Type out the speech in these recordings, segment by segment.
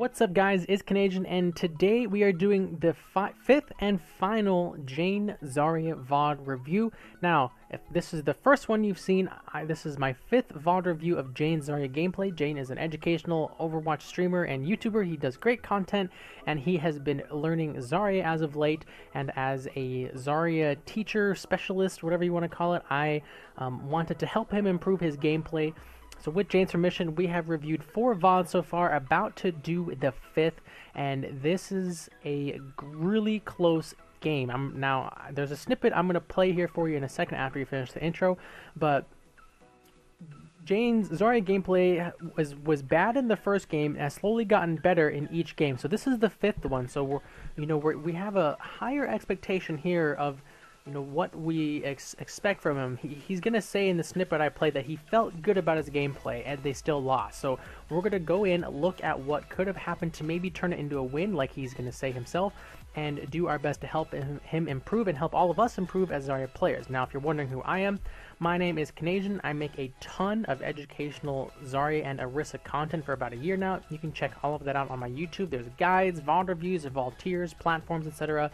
What's up, guys? It's Canadian, and today we are doing the fifth and final Jayne Zarya VOD review. Now, if this is the first one you've seen, this is my fifth VOD review of Jayne Zarya gameplay. Jayne is an educational Overwatch streamer and YouTuber. He does great content, and he has been learning Zarya as of late. And as a Zarya teacher, specialist, whatever you want to call it, I wanted to help him improve his gameplay. So with Jayne's permission, we have reviewed 4 VODs so far, about to do the 5th, and this is a really close game. Now, there's a snippet I'm going to play here for you in a second after you finish the intro, but Jayne's Zarya gameplay was bad in the first game and has slowly gotten better in each game. So this is the 5th one, so we have a higher expectation here of what we expect from him. He's going to say in the snippet I played that he felt good about his gameplay and they still lost. So we're going to go in, look at what could have happened to maybe turn it into a win, like he's going to say himself, and do our best to help him improve and help all of us improve as Zarya players. Now, if you're wondering who I am, my name is Canadian. I make a ton of educational Zarya and Orisa content for about a year now. You can check all of that out on my YouTube. There's guides, VOD reviews, evolved tiers, platforms, etc.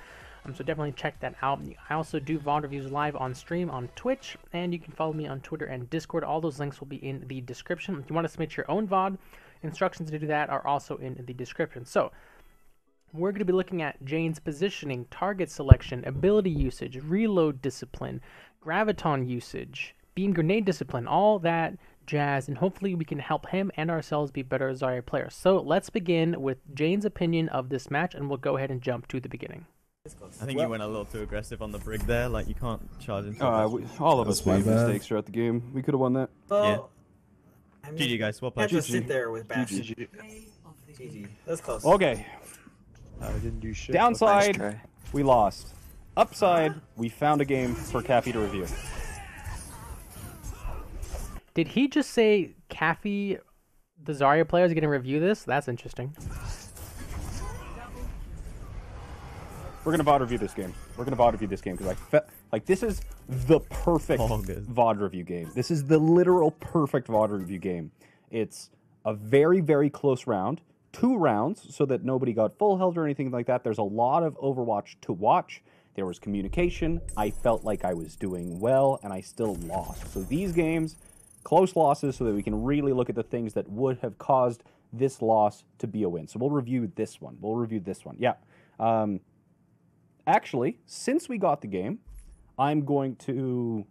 So definitely check that out. I also do VOD reviews live on stream on Twitch, and you can follow me on Twitter and Discord. All those links will be in the description. If you want to submit your own VOD, instructions to do that are also in the description. So we're going to be looking at Jayne's positioning, target selection, ability usage, reload discipline, graviton usage, beam grenade discipline, all that jazz, and hopefully we can help him and ourselves be better Zarya players. So let's begin with Jayne's opinion of this match, and we'll go ahead and jump to the beginning. I think you went a little too aggressive on the brig there, like you can't charge into all of us made mistakes throughout the game. We could have won that. Yeah. I mean, GG guys, well played. I have to sit there with Bash. GG. That's close. Okay. I didn't do shit. Downside, we lost. Upside, we found a game for Caffey to review. Did he just say Caffey, the Zarya player, is going to review this? That's interesting. We're gonna VOD review this game. We're gonna VOD review this game because I felt like this is the perfect VOD review game. This is the literal perfect VOD review game. It's a very, very close round. 2 rounds so that nobody got full held or anything like that. There's a lot of Overwatch to watch. There was communication. I felt like I was doing well and I still lost. So these games, close losses so that we can really look at the things that would have caused this loss to be a win. So we'll review this one. Yeah. Actually, since we got the game, I'm going to...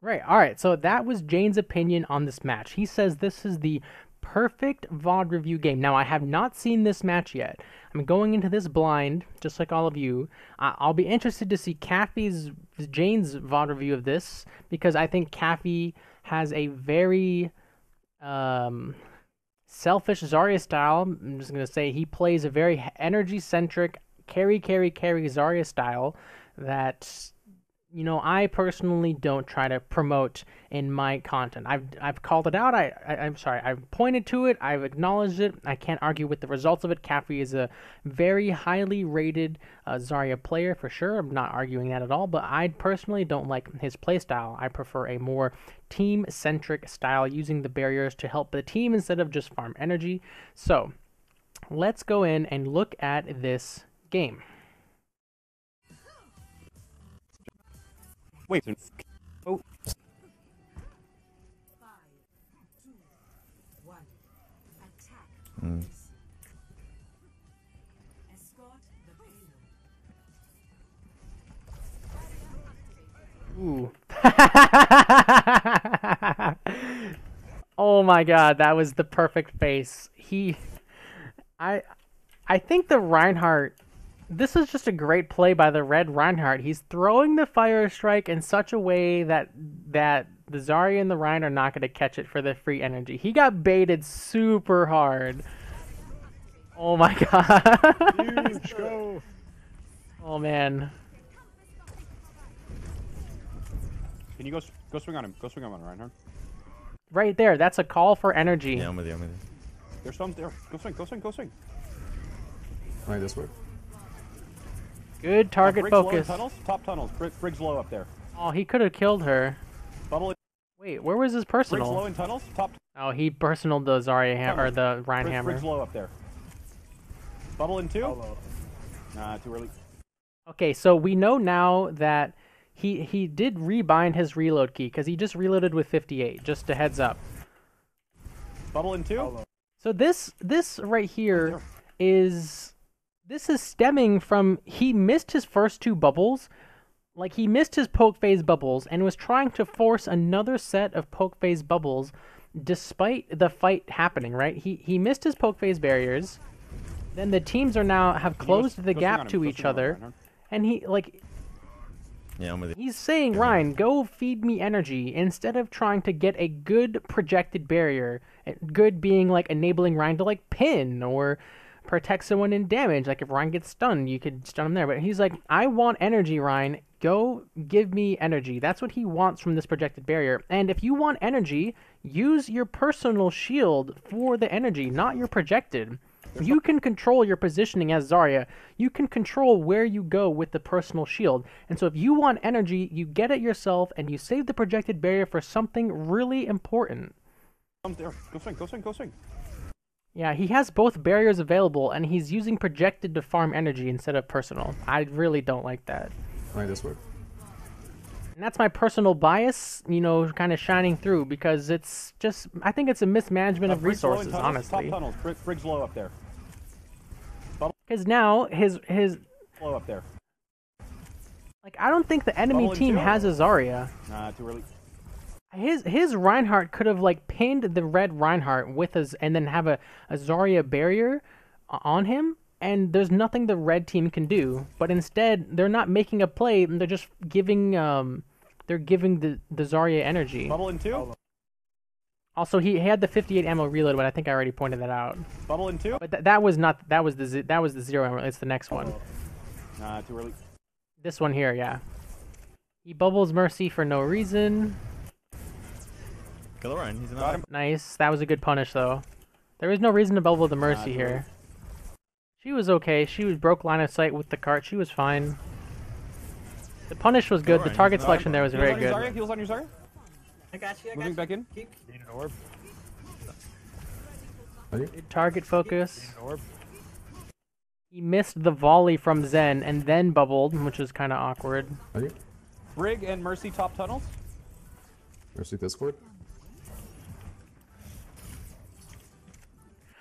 Right, alright, so that was Jayne's opinion on this match. He says this is the perfect VOD review game. Now, I have not seen this match yet. I'm going into this blind, just like all of you. I'll be interested to see Jayne's VOD review of this, because I think Caffey has a very selfish Zarya style. I'm just going to say he plays a very energy-centric, carry Zarya style that I personally don't try to promote in my content. I've called it out. I'm sorry. I've pointed to it. I've acknowledged it. I can't argue with the results of it. Caffey is a very highly rated Zarya player for sure. I'm not arguing that at all. But I personally don't like his playstyle. I prefer a more team-centric style, using the barriers to help the team instead of just farm energy. So let's go in and look at this game. Wait. Oh. 5, 2, 1. Attack. Escort the payload. Ooh. Oh my god, that was the perfect face. I think the Reinhardt, this is just a great play by the red Reinhardt. He's throwing the fire strike in such a way that the Zarya and the Rein are not going to catch it for the free energy. He got baited super hard. Oh my god. Huge go. Oh man. Can you go swing on him? Go swing on him, Reinhardt. Right there. That's a call for energy. Yeah, I'm with you. There's some there. Go swing. Alright, this way. Good target focus. Top tunnels. Briggs low up there. Oh, he could have killed her. Bubble it. Wait, where was his Briggs low personal? in tunnels. Top. Oh, he personaled the Zarya hammer or the Rhine hammer. Briggs low up there. Bubble in 2. Nah, too early. Okay, so we know now that he did rebind his reload key because he just reloaded with 58. Just a heads up. Bubble in 2. So this right here is stemming from he missed his first 2 bubbles. Like, he missed his poke phase bubbles and was trying to force another set of poke phase bubbles despite the fight happening, right? He missed his poke phase barriers. Then the teams have closed the gap to each other. And Yeah, I'm with you. he's saying, Ryan, go feed me energy instead of trying to get a good projected barrier. Good being like enabling Ryan to like pin or protect someone in damage. Like if Ryan gets stunned, you could stun him there. But he's like, I want energy, Ryan. Go give me energy. That's what he wants from this projected barrier. And if you want energy, use your personal shield for the energy, not your projected. You can control your positioning as Zarya. You can control where you go with the personal shield. And so if you want energy, you get it yourself and you save the projected barrier for something really important. There. Go swing, go swing, go swing. Yeah, he has both barriers available and he's using projected to farm energy instead of personal. I really don't like that. Alright, this way. And that's my personal bias, you know, kind of shining through because it's just, I think it's a mismanagement of Briggs low in resources, tunnels, honestly. Top tunnels. Briggs low up there. Because now his Low up there. like, I don't think the enemy Bubble in team 2? has a Zarya. Nah, too early. His Reinhardt could have like pinned the red Reinhardt with his and then have a Zarya barrier on him, and there's nothing the red team can do. But instead, they're not making a play, and they're just giving the Zarya energy. Bubble in 2. Also, he had the 58 ammo reload, but I think I already pointed that out. Bubble in 2. But that was the 0 ammo. It's the next one. Nah, too early. This one here, yeah. He bubbles Mercy for no reason. Kill the Ryan. He's another. Nice. That was a good punish, though. There is no reason to bubble the Mercy here. She was okay. She broke line of sight with the cart. She was fine. The punish was good. The target selection there was very good. Heals on your Zarya. I got you. I got Moving you. back in. Keep. Need an orb. Ready? Good target focus. Need an orb. He missed the volley from Zen and then bubbled, which was kind of awkward. Ready? Brig and Mercy top tunnels. Mercy Discord.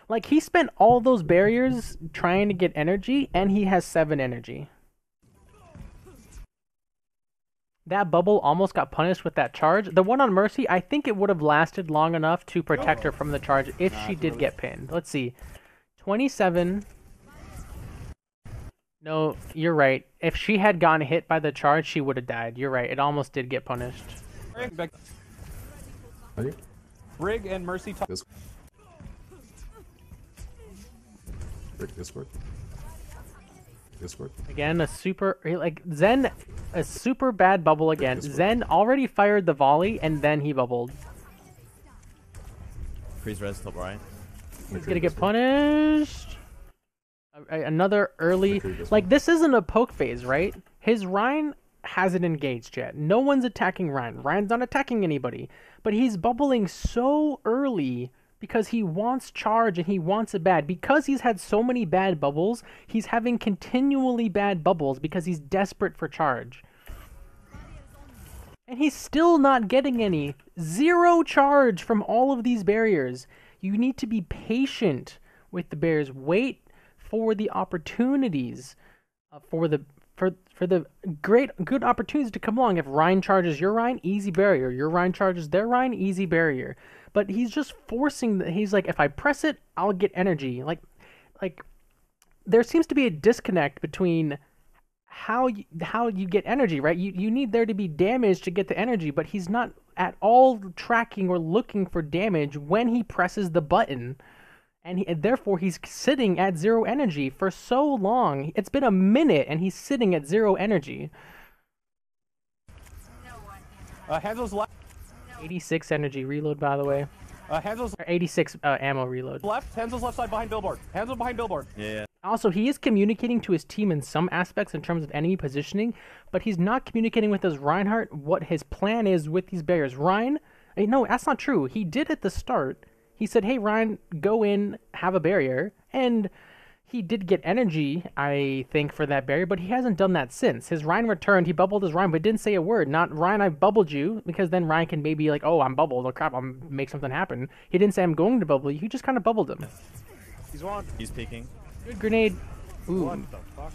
Like, he spent all those barriers trying to get energy, and he has 7 energy. That bubble almost got punished with that charge. The one on Mercy, I think it would have lasted long enough to protect her from the charge if she did get pinned. Let's see. 27. No, you're right. If she had gotten hit by the charge, she would have died. You're right. It almost did get punished. Ready? Brig and Mercy top. Discord. Discord. Discord. Again, a super bad bubble again. Zen already fired the volley, and then he bubbled. Freeze res top right. He's gonna get punished. Another early... Like, this isn't a poke phase, right? His Rhine hasn't engaged yet. No one's attacking Rhine. Rhine's not attacking anybody. But he's bubbling so early because he wants charge and he wants it bad. Because he's had so many bad bubbles, he's having continually bad bubbles because he's desperate for charge. And he's still not getting any. 0 charge from all of these barriers. You need to be patient with the barriers. Wait for the opportunities, for the good opportunities to come along. If Rhine charges your Rhine, easy barrier. Your Rhine charges their Rhine, easy barrier. But he's just forcing. He's like, if I press it, I'll get energy. Like there seems to be a disconnect between how you get energy, right? You need there to be damage to get the energy, but he's not at all tracking or looking for damage when he presses the button. And therefore, he's sitting at 0 energy for so long. It's been a minute, and he's sitting at 0 energy. Hanzo's left. 86 energy reload, by the way. Hanzo's Or 86 ammo reload. left. Hanzo's left side behind billboard. Hanzo behind billboard. Yeah. Also, he is communicating to his team in some aspects in terms of enemy positioning, but he's not communicating with his Reinhardt what his plan is with these barriers. Ryan, No, that's not true. He did at the start. He said, "Hey Ryan, go in, have a barrier," and he did get energy, I think, for that barrier, but he hasn't done that since. His Ryan returned, he bubbled his Ryan, but didn't say a word. Not, "Ryan, I bubbled you," because then Ryan can maybe like, "Oh, I'm bubbled, oh crap, I'll make something happen." He didn't say, "I'm going to bubble you," he just kind of bubbled him. He's one. He's peeking. Good grenade. Ooh. What the fuck?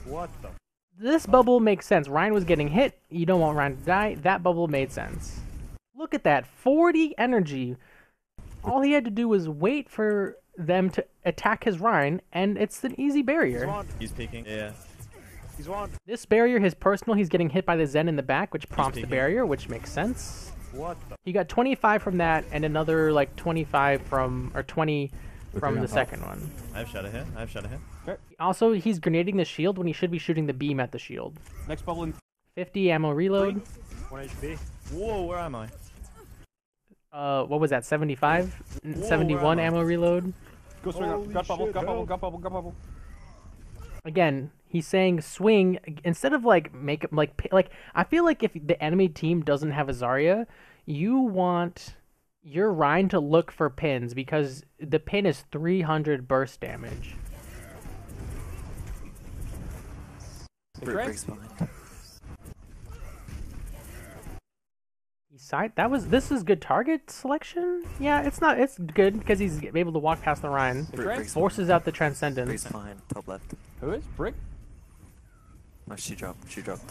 What the? This bubble makes sense. Ryan was getting hit, you don't want Ryan to die, that bubble made sense. Look at that, 40 energy. All he had to do was wait for them to attack his Ryan, and it's an easy barrier. He's peeking. Yeah. He's one. This barrier, his personal, he's getting hit by the Zen in the back, which prompts the peeking. barrier, which makes sense. What the? He got 25 from that, and another like 25 from, or 20 from the second one. I have shadow here. I have shadow here. Okay. Also, he's grenading the shield when he should be shooting the beam at the shield. Next bubble in 50 ammo reload. 1 HP. Whoa, where am I? What was that, 75? Whoa, 71 where am I? ammo reload. Go swing up. Holy Gut bubble, shit, gut bubble, help. gut bubble, gut bubble. Again, he's saying swing instead of like make like I feel like if the enemy team doesn't have a Zarya, you want your Rhine to look for pins because the pin is 300 burst damage. Breaks behind. This is good target selection. Yeah, it's good because he's able to walk past the Rhine. Breaks Forces out the Transcendence. Breaks behind, top left. Who is? Brick? No, she dropped. She dropped.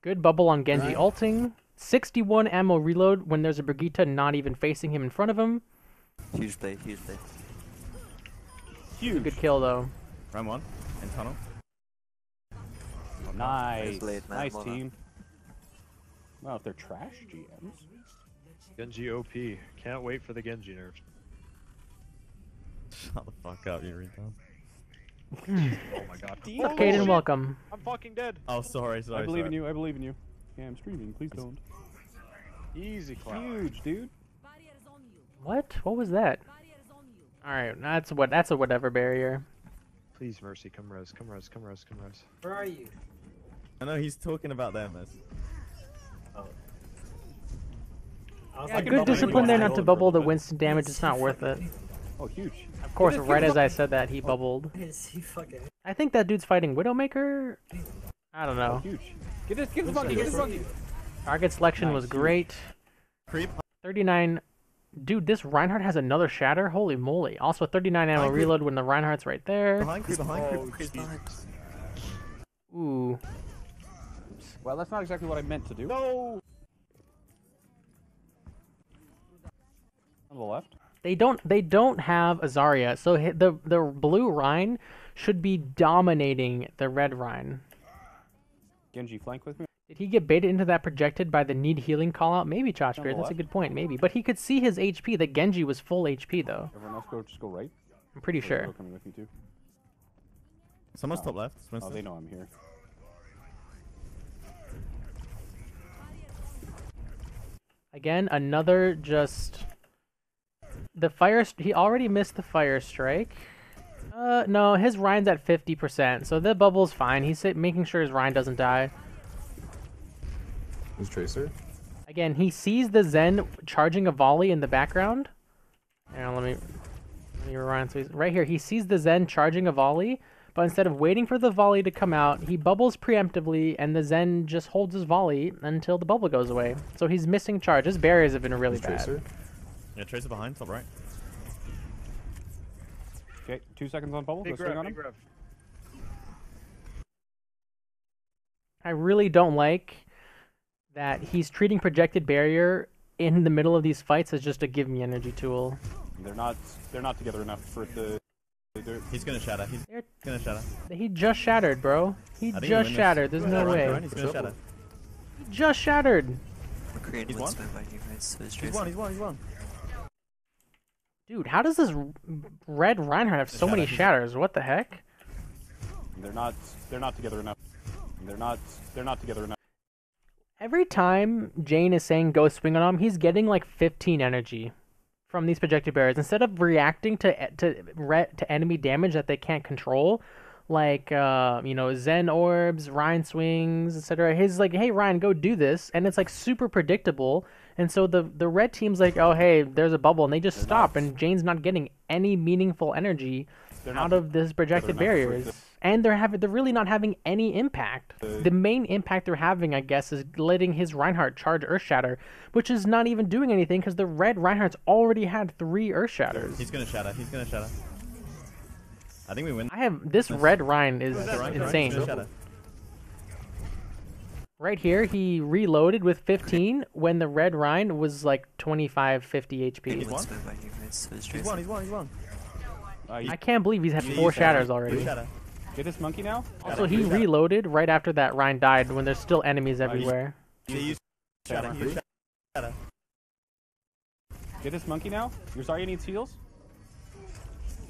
Good bubble on Genji ulting. 61 ammo reload when there's a Brigitte not even facing him in front of him. Huge play, huge play. Huge. Good kill though. Round one. In tunnel. Nice. Blade, man, Nice well done. team. Well, if they're trash GMs. Genji OP. Can't wait for the Genji nerfs. Shut the fuck up, you retard. Oh my god. What's up, Caden? Welcome. I'm fucking dead. Oh, sorry. I believe in you. I believe in you. Yeah, I'm streaming. Please don't. Easy clap. Huge, dude. Barrier is on you. What? What was that? Barrier is on you. All right, that's a whatever barrier. Please, Mercy, come res, come res, come res, come res. Where are you? I know he's talking about them as. I was Yeah, like, good discipline there not to bubble the Winston damage. It's not worth it. Oh, huge. Of course, right as I said that, he bubbled. Is he fucking? I think that dude's fighting Widowmaker. I don't Oh, know. huge. Get this buggy, get this buggy. Target selection was Nice. great. Creep. 39. Dude, this Reinhardt has another shatter. Holy moly! Also 39 ammo Behind creep. reload when the Reinhardt's right there. Behind creep, behind creep. Oh, Creep behind. Ooh. Well, that's not exactly what I meant to do. no! On the left. They don't have a Zarya, so the blue Rhine should be dominating the red Rhine. Genji, flank with me. Did he get baited into that projected by the need healing call out? Maybe, Chachbeard. the That's a left. good point. Maybe. But he could see his HP. That Genji was full HP, though. Everyone else just go right. I'm pretty Or sure. they're coming with me too. Someone's top left. Oh, they know I'm here. Again, another just... The fire... He already missed the fire strike. No, his Rhine's at 50%, so the bubble's fine. He's making sure his Rhine doesn't die. There's Tracer. Again, he sees the Zen charging a volley in the background. And let me rewind. So right here, he sees the Zen charging a volley, but instead of waiting for the volley to come out, he bubbles preemptively, and the Zen just holds his volley until the bubble goes away. So he's missing charge. His barriers have been really There's bad. Tracer. Yeah, Tracer behind, top right. Okay, 2 seconds on bubble. Go Big swing rev, on him. big rev. I really don't like that he's treating projected barrier in the middle of these fights as just a give me energy tool. They're not together enough for it to. He's gonna shatter. He's gonna shatter. He just shattered, bro. He I think just he shattered. There's no way. He's gonna shatter. He just shattered. McCree and He's one. Winston by you guys. So is He's Tracer. one. He's one. He's one. Dude, how does this red Reinhardt have so many shatters? What the heck? They're not together enough. They're not together enough. Every time Jayne is saying go swing on him, he's getting like 15 energy from these projected barriers. Instead of reacting to enemy damage that they can't control, like Zen orbs, Ryan swings, etc. He's like, hey Ryan, go do this, and it's like super predictable. And so the red team's like, oh hey, there's a bubble, and they just stop, and Jayne's not getting any meaningful energy out of this projected barriers, and they're really not having any impact. The main impact they're having, I guess, is letting his Reinhardt charge Earth Shatter, which is not even doing anything because the red Reinhardt's already had 3 Earth Shatters. He's gonna shatter. He's gonna shatter. I think we win. This red Rein is insane. Right here, he reloaded with 15 when the red Rein was like 25, 50 HP. He's one. I can't believe he's had 4 shatters already. Get this monkey now. Also, he reloaded right after that Rein died when there's still enemies everywhere. Get this monkey now. Your Zarya needs heals.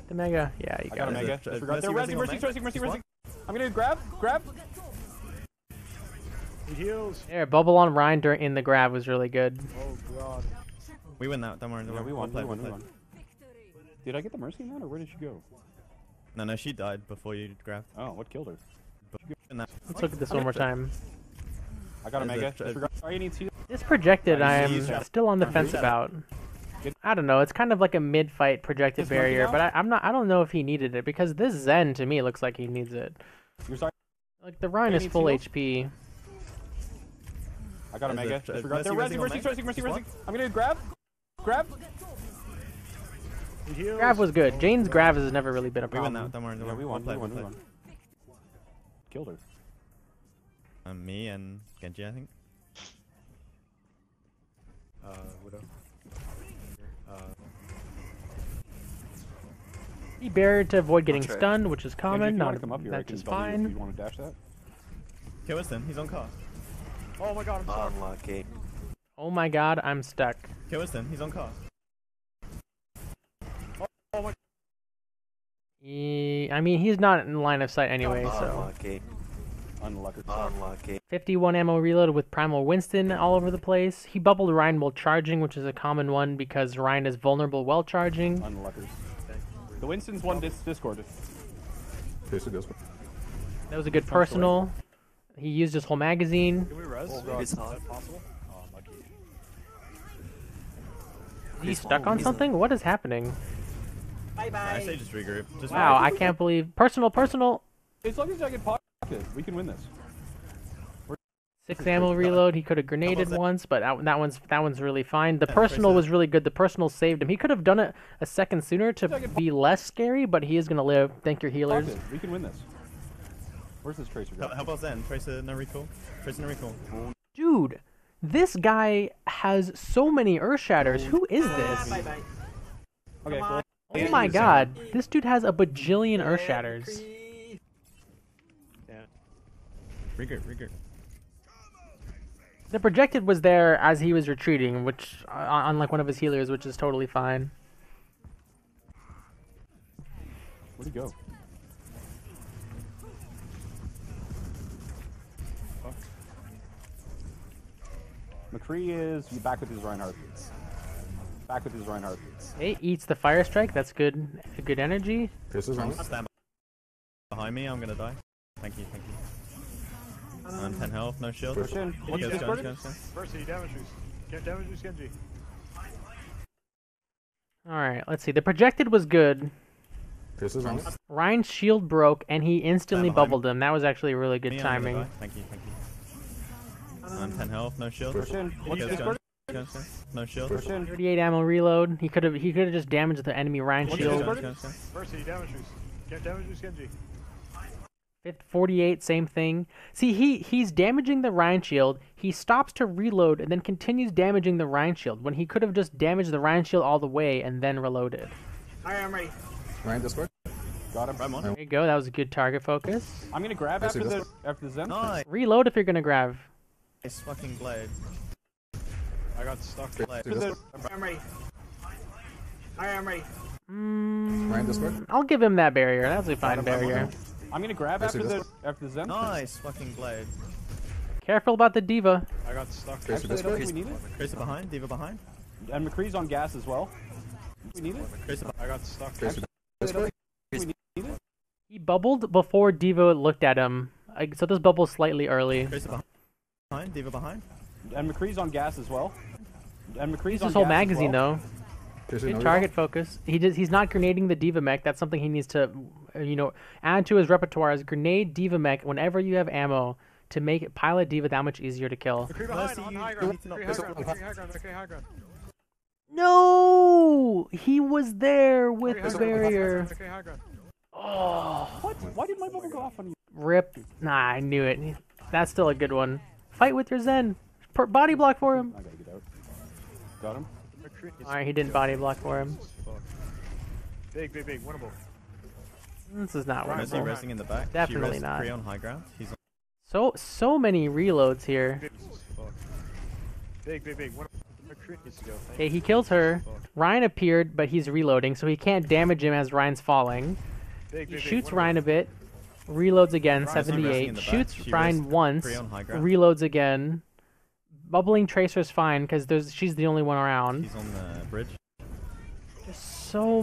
The Mega. Yeah, you I got got a it. Mega. Disregard. Mercy. I'm gonna grab. He heals. There, bubble on Rein in the grab was really good. Oh god. We win that. Don't worry. Yeah, we won. We won. Did I get the Mercy in that, or where did she go? No, she died before you grabbed. Oh, what killed her? Let's look at this one more time. I got a Mega. Zarya needs heals. This projected, I am still on the fence about. I don't know. It's kind of like a mid-fight projected barrier, but I don't know if he needed it because this Zen to me looks like he needs it. Like the Rein is full HP. I got a Mega. Mercy. I'm gonna grab. Grab was good. Jayne's grab has never really been a problem. We win that. Don't worry. Yeah, we won. Killed her. Me and Genji, I think. Widow. He barrier to avoid getting stunned, which is common. Not that's just fine. You want to dash that? Kill Winston. He's on cast. Oh my god, I'm stuck. Unlucky. Oh my god, I'm stuck. Kill Winston. He's on cast. Oh my. I mean, he's not in line of sight anyway, so. Unlucky. 51 ammo reload with Primal Winston all over the place. He bubbled Rein while charging, which is a common one because Rein is vulnerable while charging. Unluckers. The Winston's one Discord. That was a good personal. He used his whole magazine. Can we res? Oh, God. Is that possible? Oh, lucky. Is he stuck on something? What is happening? I say just regroup. Wow, I can't believe. Personal. As long as I get pocketed, we can win this. 6 ammo reload. He could have grenaded once, but that one's really fine. The personal was really good. The personal saved him. He could have done it a second sooner to be less scary, but he is gonna live. Thank your healers. We can win this. Where's this Tracer go? Help us then. Tracer no recall. Dude, this guy has so many Earth Shatters. Who is this? Okay, well, Oh my god, this dude has a bajillion Earth Shatters. Yeah. Regroup. The projected was there as he was retreating, which on like one of his healers, which is totally fine. where'd he go? McCree is back with his Reinhardt. Hey, eats the fire strike. That's good. Good energy. Stand behind me. I'm gonna die. Thank you. I'm 10 health, no shield. Push in. What's Go. Mercy, damage boost. Damage boost Genji. Alright, let's see. The projected was good. Ryan's shield broke and he instantly bubbled him. That was actually really good timing. Thank you. I'm 10 health, no shield. Push in. Go. No shield. 38 ammo reload. He could have just damaged the enemy Ryan shield. Mercy, damage boost. Damage boost Genji. 48, same thing. See, he's damaging the Ryan shield. He stops to reload and then continues damaging the Ryan shield when he could have just damaged the Ryan shield all the way and then reloaded. Alright, I'm ready. Ryan Discord. Got him. There you go. That was a good target focus. I'm gonna grab after the Zen. Nice. Reload if you're gonna grab. Nice fucking blade. I got stuck. I'm ready. Alright, I'm ready. Ryan Discord. I'll give him that barrier. That's a fine barrier. I'm gonna grab after the Zen. Nice fucking blade. Careful about the diva. I got stuck. Actually, I don't think we need it. Tracer behind, Diva behind. And McCree's on gas as well. We need it. Tracer I got stuck. Actually, I don't think we need it. bubbled before Diva looked at him. So this bubble's slightly early. Tracer behind, Diva behind. And McCree's on gas as well. And McCree's He's on his whole gas as magazine well. though. Tracer, Good no target focus. He's not grenading the Diva mech. That's something he needs to, add to his repertoire as grenade Diva mech whenever you have ammo to make it pilot Diva that much easier to kill. McCree behind, on high ground. McCree high ground. McCree high ground. McCree high ground. No, he was there with the barrier. McCree high ground. Oh, What? Why did my bubble go off on you? rip. Nah, I knew it. That's still a good one. Fight with your Zen. Body block for him. I gotta get out. Got him. Alright, he didn't body block for him. Big, winnable. This is not Mercy winnable. resting in the back. Definitely she not. Kree on high ground. He's on. So many reloads here. Big, winnable. McCree needs to go. Okay, he kills her. Ryan appeared, but he's reloading, so he can't damage him as Ryan's falling. He shoots Ryan a bit. Reloads again, Ryan's resting in 78. the back. Shoots She Ryan rests once. Kree on high ground. Reloads again. Bubbling Tracer's fine because she's the only one around. He's on the bridge. Just so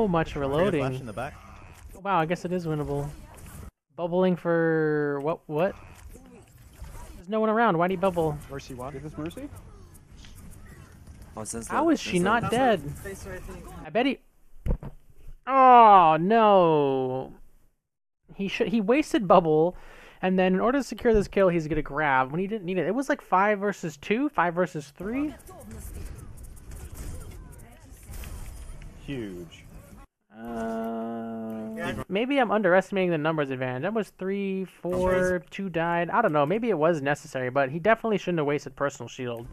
much Kree flash reloading. in the back. Wow, I guess it is winnable. Bubbling for what? There's no one around. Why'd he bubble? Mercy one. Is this Mercy? Oh, Zen's How low, is she Zen's low. not dead? I bet he. Oh no! He wasted bubble, and then in order to secure this kill, he's gonna grab when he didn't need it. It was like 5 versus 2, 5 versus 3. Huge. Maybe I'm underestimating the numbers advantage. That was 3, 4, 2 died. I don't know. Maybe it was necessary, but he definitely shouldn't have wasted personal shield.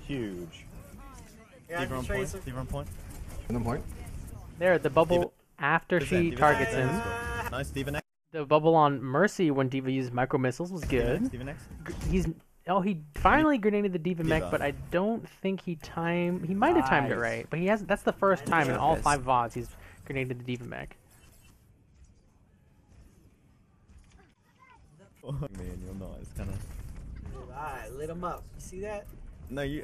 Huge. Diva on point. Diva on point. No point. There, the bubble Diva- after she Diva targets next. him. Nice. Diva next. The bubble on Mercy when Diva used micro missiles was good. Diva next. He finally grenaded the Diva mech, Diva. but I don't think he might have timed it Nice. right, but he hasn't. That's the first time in job, all guys. 5 VODs he's grenaded the Diva mech. Fuck me and you're not. It's kind of. Alright, lit him up. You see that? No, you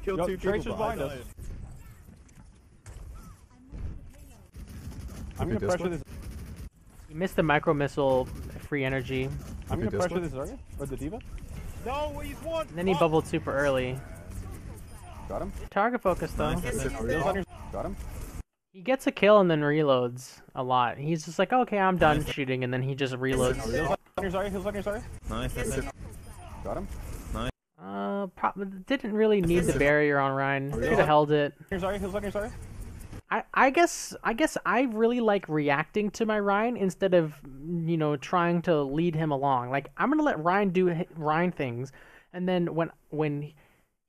killed Yo, two Tracer's people. but I behind us. died. I'm gonna Okay, pressure Discord. this. He missed the micro missile free energy, I'm gonna Okay, pressure Discord. this Zarya or the Diva. No, he's one. and then he bubbled super early. Got him. Target focus though. Nice. Reels on your. Got him. He gets a kill and then reloads a lot. He's just like, okay, I'm done shooting, and then he just reloads. Heels on your Zarya. Heels on your Zarya. Nice. That's it. Got him. Didn't really need the barrier on Ryan. Could have held it. Heels on your Zarya. I guess I really like reacting to my Ryan instead of trying to lead him along. Like I'm gonna let Ryan do Ryan things, and then when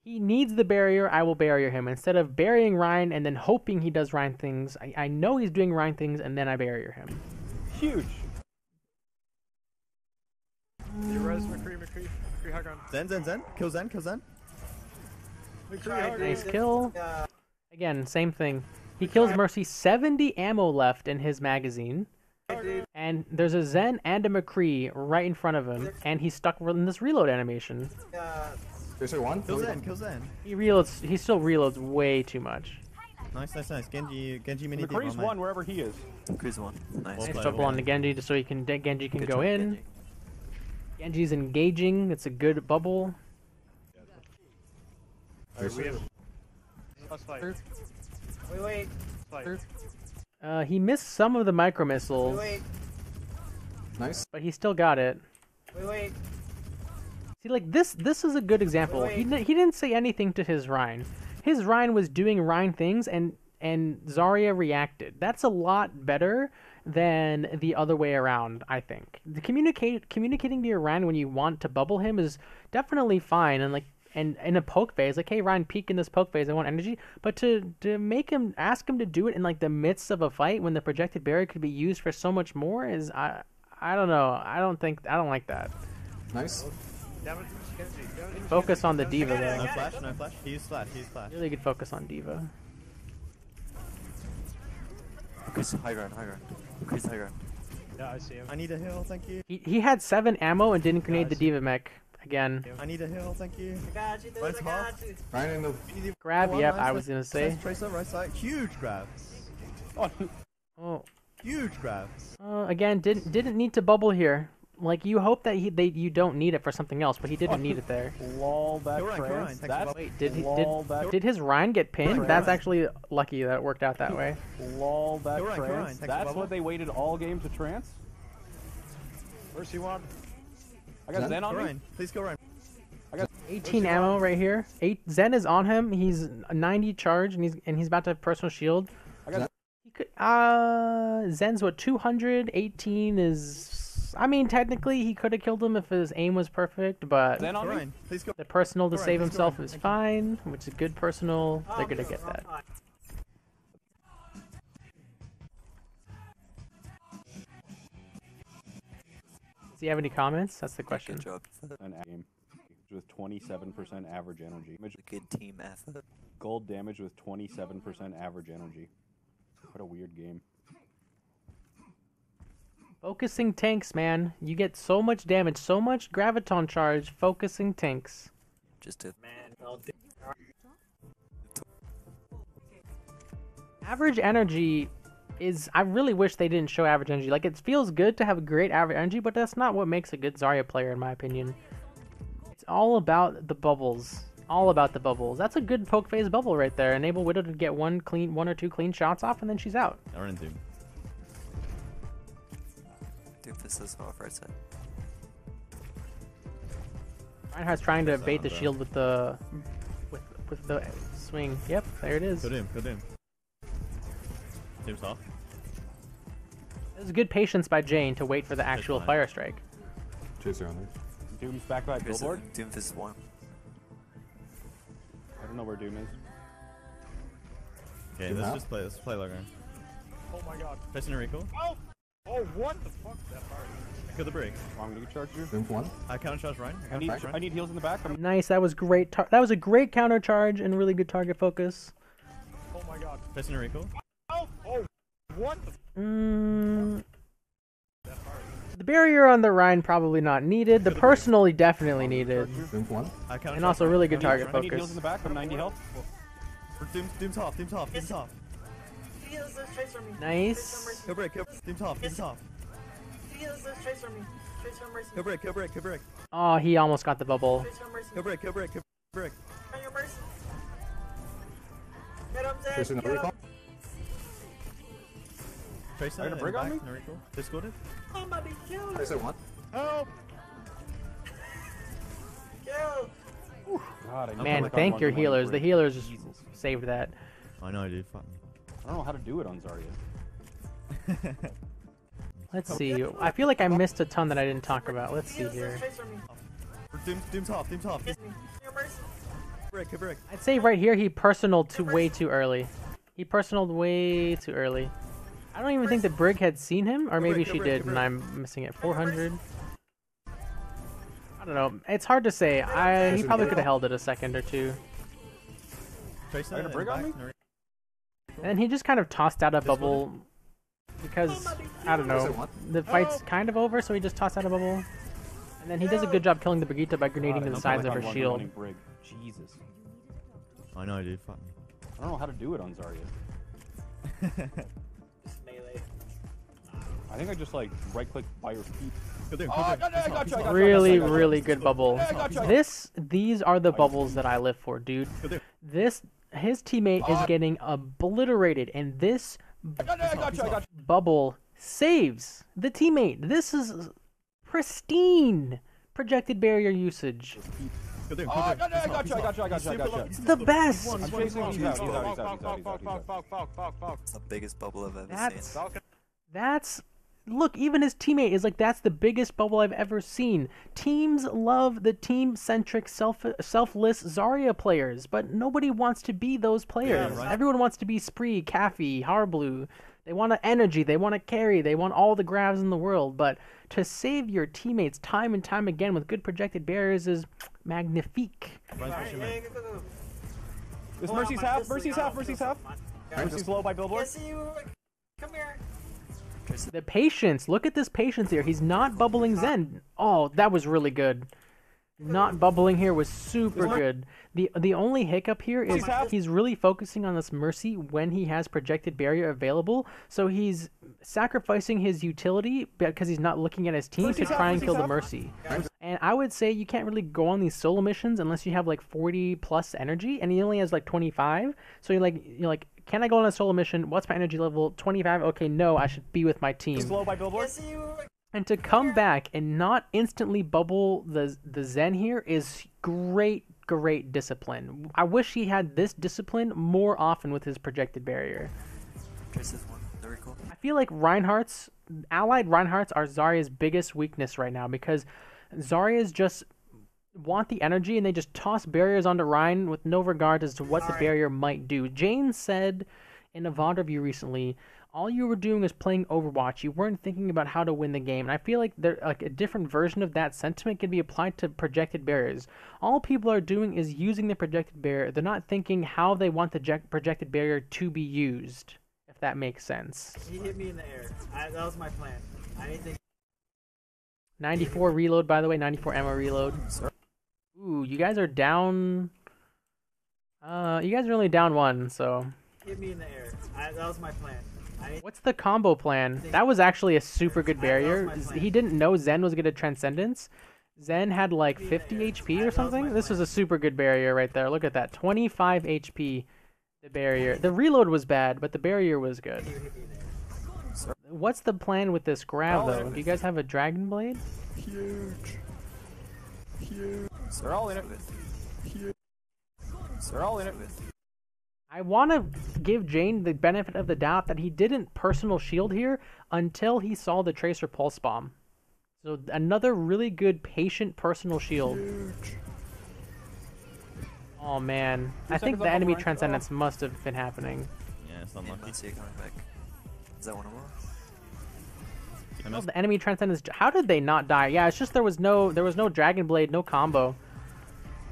he needs the barrier, I will barrier him instead of burying Ryan and then hoping he does Ryan things. I know he's doing Ryan things, and then I barrier him. Huge. You res McCree high ground. Zen. Kill Zen. McCree high ground. Nice kill. Again, same thing. He kills Mercy. 70 ammo left in his magazine. And there's a Zen and a McCree right in front of him, and he's stuck in this reload animation. Tracer one. Kill Zen. He still reloads way too much. Nice. Genji mini Diva. McCree's one wherever he is. McCree's one. Nice. Well Nice played. double on the Genji just so Genji can Good go job, in. Genji. Genji's engaging. It's a good bubble. Alright, we have. Let's fight. Wait. Fight. He missed some of the micro missiles, Wait. Nice. but he still got it. Wait. See, like this is a good example. He didn't say anything to his Rhine. His Rhine was doing Rhine things, and Zarya reacted. That's a lot better than the other way around, I think. Communicating to your Rhine when you want to bubble him is definitely fine, and in a poke phase, like, hey Ryan, peek in this poke phase, I want energy. But to ask him to do it in like the midst of a fight when the projected barrier could be used for so much more is I don't know. I don't like that. Nice. Damage Genji. Focus on the Diva No though. flash. He used flash. Really good focus on Diva. McCree's high ground. McCree's high ground. Yeah, I see him. I need a heal, thank you. He had 7 ammo and didn't grenade the Diva mech again. I need a heal, thank you. I got you, dude. Right I got you. Ryan in the. Grab, One, yep, nice, I was gonna say. Tracer, right side. Huge grab. Oh, Oh, Huge grabs. Again, didn't need to bubble here. Like, you hope that you don't need it for something else, but he didn't need it there. Lol, that Go Ryan, go trans. Ryan. That's Wait, that did his Ryan get pinned? Ryan. That's actually lucky that it worked out that way. lol, that Go Ryan, go trans. Ryan. Thanks for That's bubble. what they waited all game to trance. Mercy one. I got Zen? Zen Go on me. Ryan. Please go Ryan. 18 ammo right here. Zen is on him. He's 90 charge, and he's about to have personal shield. I got He could, Zen's what, 200? 18 is. I mean, technically, he could have killed him if his aim was perfect, but Zen Go on me. Ryan. Please go. the personal to Go Ryan, save please go himself Ryan. is fine, which is good personal. They're gonna get I'm that. fine. Does he have any comments? That's the question. Good job. An game with 27% average energy. Good team effort. Gold damage with 27% average energy. What a weird game. Focusing tanks, man. You get so much damage, so much graviton charge focusing tanks. Just to Man, don't do Average energy is. I really wish they didn't show average energy. Like, it feels good to have a great average energy, but that's not what makes a good Zarya player, in my opinion. It's all about the bubbles. All about the bubbles. That's a good poke phase bubble right there. Enable Widow to get one or two clean shots off, and then she's out. I run Doom. Doomfist is off right side. Reinhardt's trying to That's bait on, the bro. shield with the with the swing. Yep, there it is. Go Doom. Go Doom. Doom's off. It was good patience by Jayne to wait for the actual fine. fire strike. Chaser on there. Doom's back by billboard. Doomfist one. I don't know where Doom is. Okay, Doom let's out? just play. Let's play Logan. Oh my god. Pressing a recall. Oh, what the fuck? That hard. Kill the break. Oh, I'm gonna get charged here. Doom for one. I counter charge Ryan. I need heals in the back. Nice. That was great. That was a great counter charge and really good target focus. Oh my god. Pressing a recall. Oh, what the The barrier on the Rhine probably not needed. The personally definitely needed. Doom for one. I counter And charge also Ryan. really good I need target I need heals focus. in the back. I'm 90 health. Doom's off. Doom's off. Doom's off. Feels this trace from me. Nice. Kill break. Doom's off. Doom's off. Feels this trace from me. Trace from mercy. Kill break. Kill break. Kill break. Oh, he almost got the bubble. Trace from mercy. Kill break. Kill break. Kill break. On your mercy. Get him, Zed. Chaser no Get him. recall. Tracer Are you in gonna break the on back, me? no recall. Discorded. I'm about to kill you. Chaser one. Help! Kill. God, I Man, like thank I'm your on the healers. The break. healers just saved that. I know, dude. Fuck me. I don't know how to do it on Zarya. Let's see. I feel like I missed a ton that I didn't talk about. Let's see Feels here. this trace from me. Doom's off. Doom's off. Kiss me. Your mercy. Break. Kill break. I'd say right here he personaled way too early. He personaled way too early. I don't even think that Brig had seen him, or maybe she did, and I'm missing it. 400. I don't know. It's hard to say. He probably could have held it a second or two. Tracer Are you in gonna the break on back, me? no recall. And then he just kind of tossed out a bubble because, I don't know, the fight's kind of over, so he just tossed out a bubble. And then he does a good job killing the Brigitte by grenading to the sides of her shield. Brig. Jesus. I know, dude. Fuck me. I don't know how to do it on Zarya. Just melee. I think I just like right click by your feet. Go Doom. Oh, I got you. Really, really good bubble. These are the bubbles that I live for, dude. His teammate is getting obliterated, and this bubble saves the teammate. This is pristine projected barrier usage. Go Doom. I got you. It's the best. I'm chasing him. He's out. It's the biggest bubble I've ever seen. That's look, even his teammate is like, that's the biggest bubble I've ever seen. Teams love the team-centric, selfless Zarya players, but nobody wants to be those players. Yeah, right. Everyone wants to be Spree, Caffey, Harblue. They want energy, they want to carry, they want all the grabs in the world, but to save your teammates time and time again with good projected barriers is magnifique. This Mercy's half. Mercy's half. Mercy's low by billboard. Yes, you. Come here. The patience, look at this patience here. He's not bubbling Zen. Oh, that was really good. Not bubbling here was super good. The only hiccup here is he's really focusing on this Mercy when he has projected barrier available. So he's sacrificing his utility because he's not looking at his team to try and kill the Mercy. And I would say you can't really go on these solo missions unless you have like 40 plus energy, and he only has like 25. So you're like, can I go on a solo mission? What's my energy level? 25. Okay, no, I should be with my team. Slow by billboard. And to come back and not instantly bubble the Zen here is great discipline. I wish he had this discipline more often with his projected barrier. Traces one. Very cool. I feel like Reinhardt's, allied Reinhardt's are Zarya's biggest weakness right now because Zarya's just want the energy and they just toss barriers onto Rein with no regard as to what the barrier might do. Jayne said in a VOD review recently, all you were doing was playing Overwatch. You weren't thinking about how to win the game. And I feel like a different version of that sentiment can be applied to projected barriers. All people are doing is using the projected barrier. They're not thinking how they want the projected barrier to be used, if that makes sense. He hit me in the air. That was my plan. I didn't think. 94 reload, by the way. 94 ammo reload. Ooh, you guys are down. You guys are only down one, so. Hit me in the air. That was my plan. What's the combo plan? That was actually a super good barrier. He didn't know Zen was good at Transcendence. Zen had like 50 HP or something. This was a super good barrier right there. Look at that. 25 HP, the barrier. The reload was bad, but the barrier was good. What's the plan with this grab, though? Do you guys have a Dragon Blade? Huge. They're all in it. They're all in it. I want to give Jayne the benefit of the doubt that he didn't personal shield here until he saw the Tracer Pulse Bomb. So another really good patient personal shield. Oh man, I think the enemy Transcendence must have been happening. Yeah, it's unlucky. Let's see it coming back. Is that one of them? Oh, the enemy Transcendence. How did they not die? Yeah, it's just there was no Dragon Blade, no combo.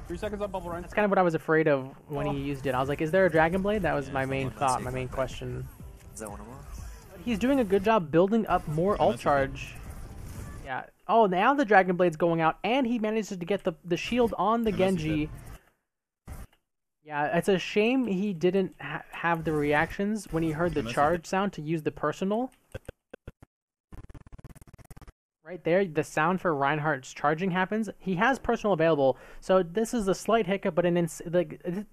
3 seconds on bubble run. That's kind of what I was afraid of when he used it. I was like, is there a Dragon Blade? That was my main thought, my main question. Is that one of them? He's doing a good job building up more ult charge. Yeah. Oh, now the Dragon Blade's going out, and he manages to get the shield on the Genji. Yeah, it's a shame he didn't have the reactions when he heard the charge sound to use the personal. Right there, the sound for Reinhardt's charging happens. He has personal available, so this is a slight hiccup, but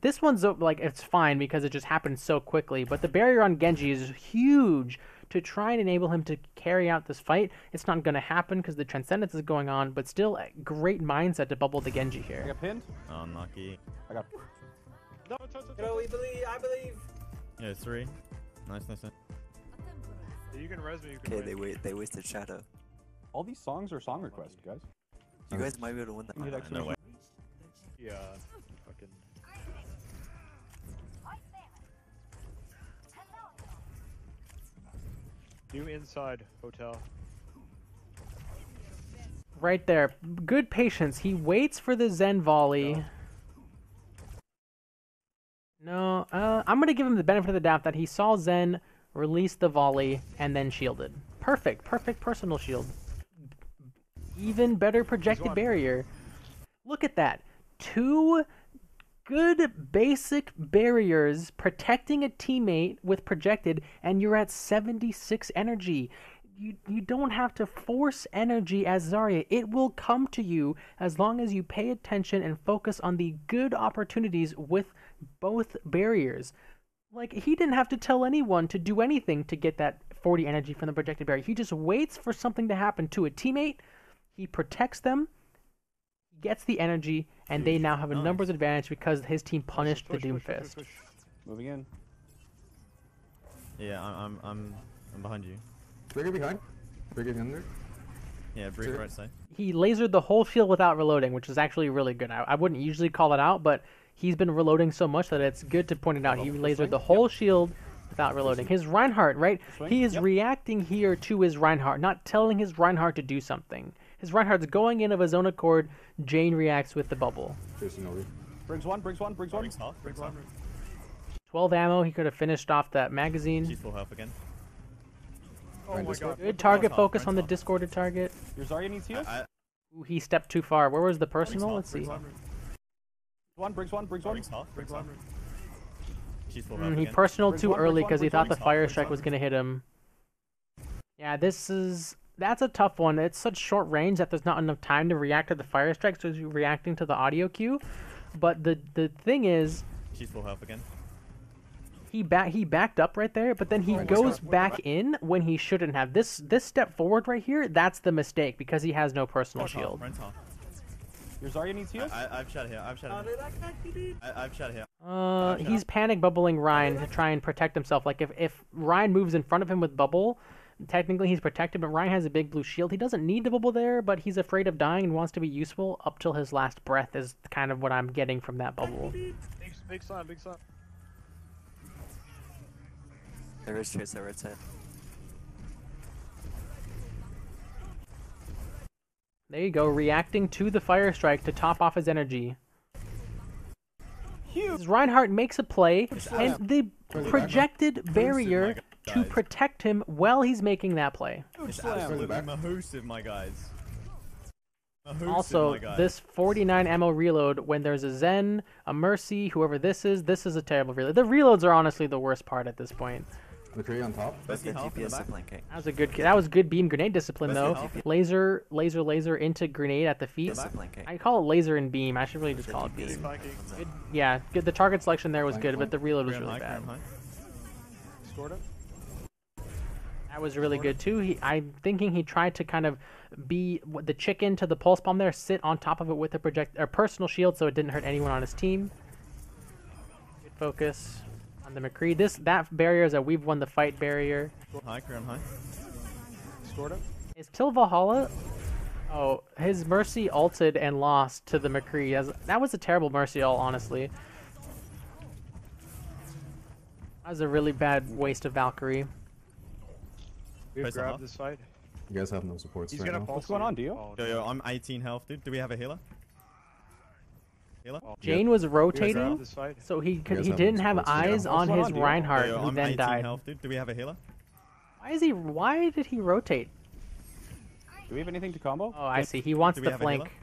this one's like it's fine because it just happened so quickly. But the barrier on Genji is huge to try and enable him to carry out this fight. It's not going to happen because the Transcendence is going on, but still a great mindset to bubble the Genji here. I got pinned. Oh, unlucky. I got. No, we believe. I believe. Yeah, 3. Nice. You can res me. You can Okay, win. they wasted Shadow. All these songs are song requests, guys. You guys might be able to win that. No way. Yeah. Fucking. New inside hotel. Right there. Good patience. He waits for the Zen volley. No, I'm going to give him the benefit of the doubt that he saw Zen release the volley and then shielded. Perfect personal shield. Even better projected barrier. Look at that. 2 good basic barriers protecting a teammate with projected, and you're at 76 energy. You don't have to force energy as Zarya. It will come to you as long as you pay attention and focus on the good opportunities with both barriers. Like, he didn't have to tell anyone to do anything to get that 40 energy from the projected barrier. He just waits for something to happen to a teammate. He protects them, gets the energy, and they now have a numbers advantage because his team punished the Doomfist. Moving in. Yeah, I'm behind you. Brigger behind. Brigger under. Yeah, brief right side. He lasered the whole shield without reloading, which is actually really good. I wouldn't usually call it out, but he's been reloading so much that it's good to point it out. He lasered the whole shield without reloading. His Reinhardt, right? He is reacting here to his Reinhardt, not telling his Reinhardt to do something. His Reinhardt's going in of his own accord. Jayne reacts with the bubble. Brings one. 12 ammo. He could have finished off that magazine. She's full health again. Oh my god. Good target focus on the discorded target. Your Zarya needs heals? Ooh, he stepped too far. Where was the personal? Let's see. Briggs one. Briggs half. She's full health He again. personal Briggs too one, early Briggs because he one, thought the Briggs fire half, strike Briggs was gonna hit him. Yeah, that's a tough one. It's such short range that there's not enough time to react to the fire strike, so you're reacting to the audio cue. But the thing is, She's full health again. he backed up right there, but then he goes back in when he shouldn't have. This step forward right here, that's the mistake because he has no personal shield. Brent's half. Your Zarya needs heals? I've shot here. I've shot here. He's panic bubbling Ryan to try and protect himself. Like if Ryan moves in front of him with bubble, technically he's protected, but Ryan has a big blue shield. He doesn't need to bubble there, but he's afraid of dying and wants to be useful up till his last breath is kind of what I'm getting from that bubble. Big sun. There is Tracer right side. There you go, reacting to the fire strike to top off his energy. Reinhardt makes a play, and the projected barrier to protect him while he's making that play. It's absolutely mahoosive, my guys. Also, this 49 ammo reload, when there's a Zen, a Mercy, whoever this is a terrible reload. The reloads are honestly the worst part at this point. McCree on top. That's good DPS to flanking. That was good beam grenade discipline though. Laser into grenade at the feet. I call it laser and beam. I should really just call it beam. Good, yeah, good. The target selection there was good, but the reload was really bad. Scored him. That was really good too. I'm thinking he tried to kind of be the chicken to the pulse bomb there, sit on top of it with a personal shield so it didn't hurt anyone on his team. Good focus on the McCree. That barrier is a we've won the fight barrier. High, Korean high. Scored him. Is Till Valhalla? Oh, his Mercy ulted and lost to the McCree. That was a terrible Mercy ult, honestly. That was a really bad waste of Valkyrie. We've Press grabbed off. this fight. You guys have no supports He's right gonna now. pulse. What's going on, Dio? Oh, Yo, I'm 18 health, dude. Do we have a healer? Healer? Jayne was we grabbed rotating, this fight. so he guys have didn't no have supports. eyes on going his on, Dio? Reinhardt, Yo, who I'm then 18 died. health, dude. Do we have a healer? Why did he rotate? Do we have anything to combo? Oh, I see. He wants Do we the have a flank. healer?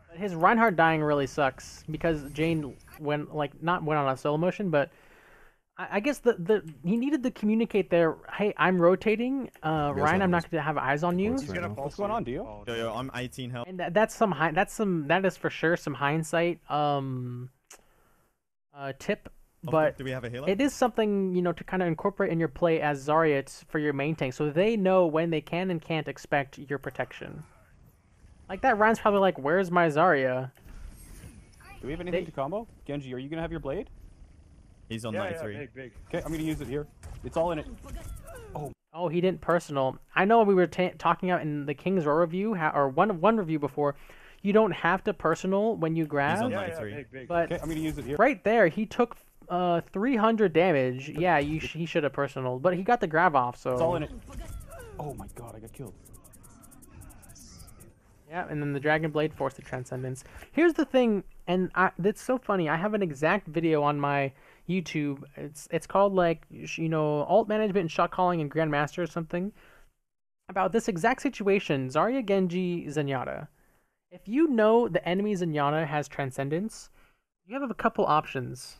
But his Reinhardt dying really sucks because Jayne went on a solo motion, but I guess he needed to communicate there. Hey, I'm rotating. Ryan, I'm not going to have eyes on you. He's gonna pulse. What's going on, Dio? Yo, I'm 18 health. And that is for sure some hindsight tip, but Do we have a healer? it is something to kind of incorporate in your play as Zarya for your main tank, so they know when they can and can't expect your protection. Like that, Ryan's probably like, "Where's my Zarya?" Do we have anything to combo? Genji, are you gonna have your blade? He's on Yeah, 93. big. Okay, I'm gonna use it here. It's all in it. Oh, he didn't personal. I know we were talking about in the King's Row review, or one review before. You don't have to personal when you grab, He's on Yeah, 93. big. but Okay, I'm gonna use it here. right there he took 300 damage. Yeah, he should have personal, but he got the grab off. So It's all in it. Oh my god, I got killed. yeah, and then the Dragon Blade forced the Transcendence. Here's the thing, and it's so funny. I have an exact video on my YouTube. It's called like alt management and shot calling and Grandmaster or something about this exact situation. Zarya, Genji, Zenyatta. If you know the enemy Zenyatta has Transcendence, you have a couple options.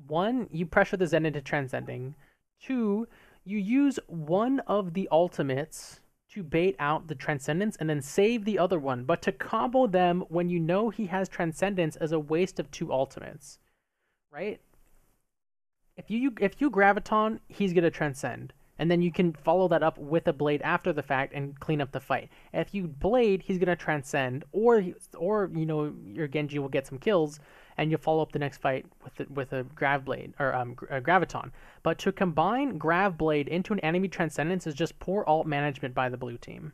One, you pressure the Zen into transcending. Two, you use one of the ultimates to bait out the Transcendence and then save the other one. But to combo them when you know he has Transcendence is a waste of two ultimates, right? If you Graviton, he's gonna Transcend, and then you can follow that up with a Blade after the fact and clean up the fight. If you Blade, he's gonna Transcend, or your Genji will get some kills, and you'll follow up the next fight with a Grav Blade or a Graviton. But to combine Grav Blade into an enemy Transcendence is just poor alt management by the blue team.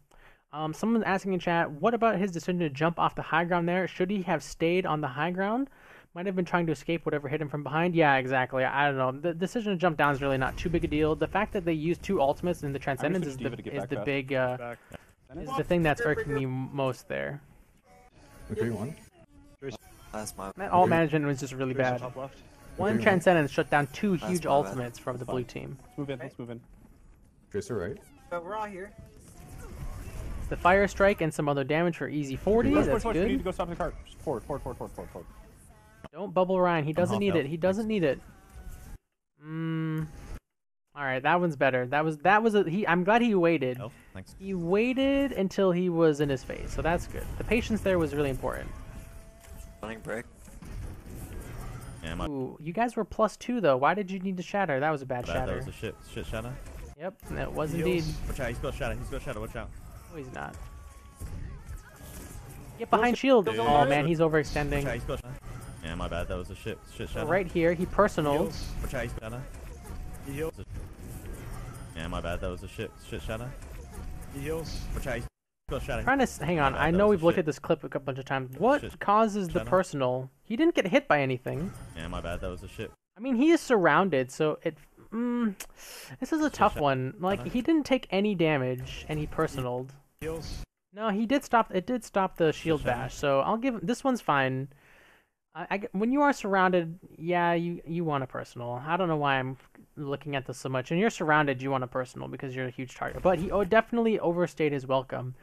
Someone's asking in chat, what about his decision to jump off the high ground there? Should he have stayed on the high ground? Might have been trying to escape whatever hit him from behind. Yeah, exactly. I don't know. The decision to jump down is really not too big a deal. The fact that they use two ultimates in the Transcendence is the big Back. is the thing that's irking me most there. McCree one. Last mile. That alt management was just really Tracer bad. top left. One Transcendence shut down two huge my bad. ultimates from the blue team. Let's move in. Let's move in. Tracer right. But we're all here. the Fire Strike and some other damage for easy 40. Push, That's push, we need to good. go stop the cart. Forward. Don't bubble Ryan. He doesn't need half it. He doesn't need it. All right, that one's better. I'm glad he waited. Oh, thanks. He waited until he was in his face, so that's good. The patience there was really important. Running break. Yeah, my Ooh, you guys were +2 though. Why did you need to shatter? That was a bad bad. shatter. That was a shit shadow. Yep, that was indeed. Watch out, he's got shadow, watch out. No, he's not. Get behind shield. Dude. Oh man, he's Watch out, overextending. he's got shadow. Yeah, my bad, that was a shit shadow. Right here, he personaled. Watch out, he's got shadow. Yeah, my bad, that was a shit shadow. Watch out, he's got shadow. Trying to hang on. My bad, I that know was we've a looked shit- at this clip a bunch of times. What shit causes the shadow. personal? He didn't get hit by anything. Yeah, my bad, that was a shit. I mean, he is surrounded, so it. This is a tough one. Like he didn't take any damage, and he personaled. No, he did stop. It did stop the shield shadow. bash, so I'll give this one's fine. When you are surrounded, yeah, you want a personal. I don't know why I'm looking at this so much. And you're surrounded, you want a personal because you're a huge target. But he definitely overstayed his welcome.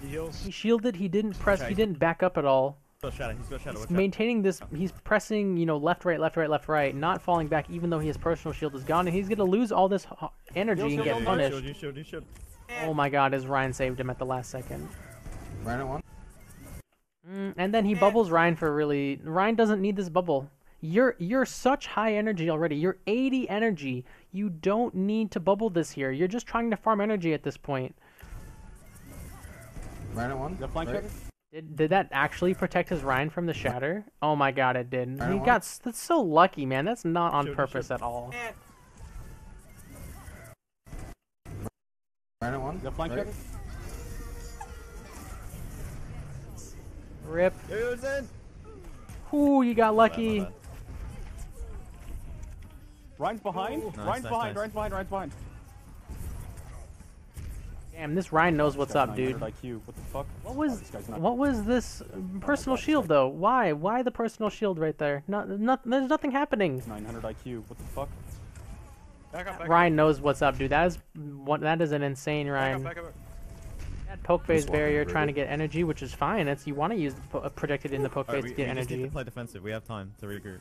He shielded. He didn't press. He didn't back up at all. He's got shadow, He's watch out. maintaining this. He's pressing, left, right, not falling back, even though his personal shield is gone, and he's gonna lose all this energy and get punished. You should. Oh my God! As Ryan saved him at the last second. Ryan at one. And then he bubbles Ryan for really. Ryan doesn't need this bubble. You're such high energy already. You're 80 energy. You don't need to bubble this here. You're just trying to farm energy at this point. Ryan at one. The flank Right. shatter? Did that actually protect his Ryan from the shatter? Oh my God, it did. I don't That's so lucky, man. That's not on Should- purpose at all. Ryan at one. The flank Right. shatter? Rip. Yo, Zen! Ooh, you got lucky. My bad. Ryan's behind. Nice, nice. Ryan's behind. Damn, this Ryan knows what's up, dude. 900 IQ. What the fuck? What was this personal shield though? Why? Why the personal shield right there? There's nothing happening. 900 IQ. What the fuck? Ryan knows what's up, dude. That is an insane Ryan. That poke phase Just walking barrier through trying to it. get energy, which is fine. You want to use projected in the poke phase Alright, to we get just need energy. to play defensive, we have time to regroup.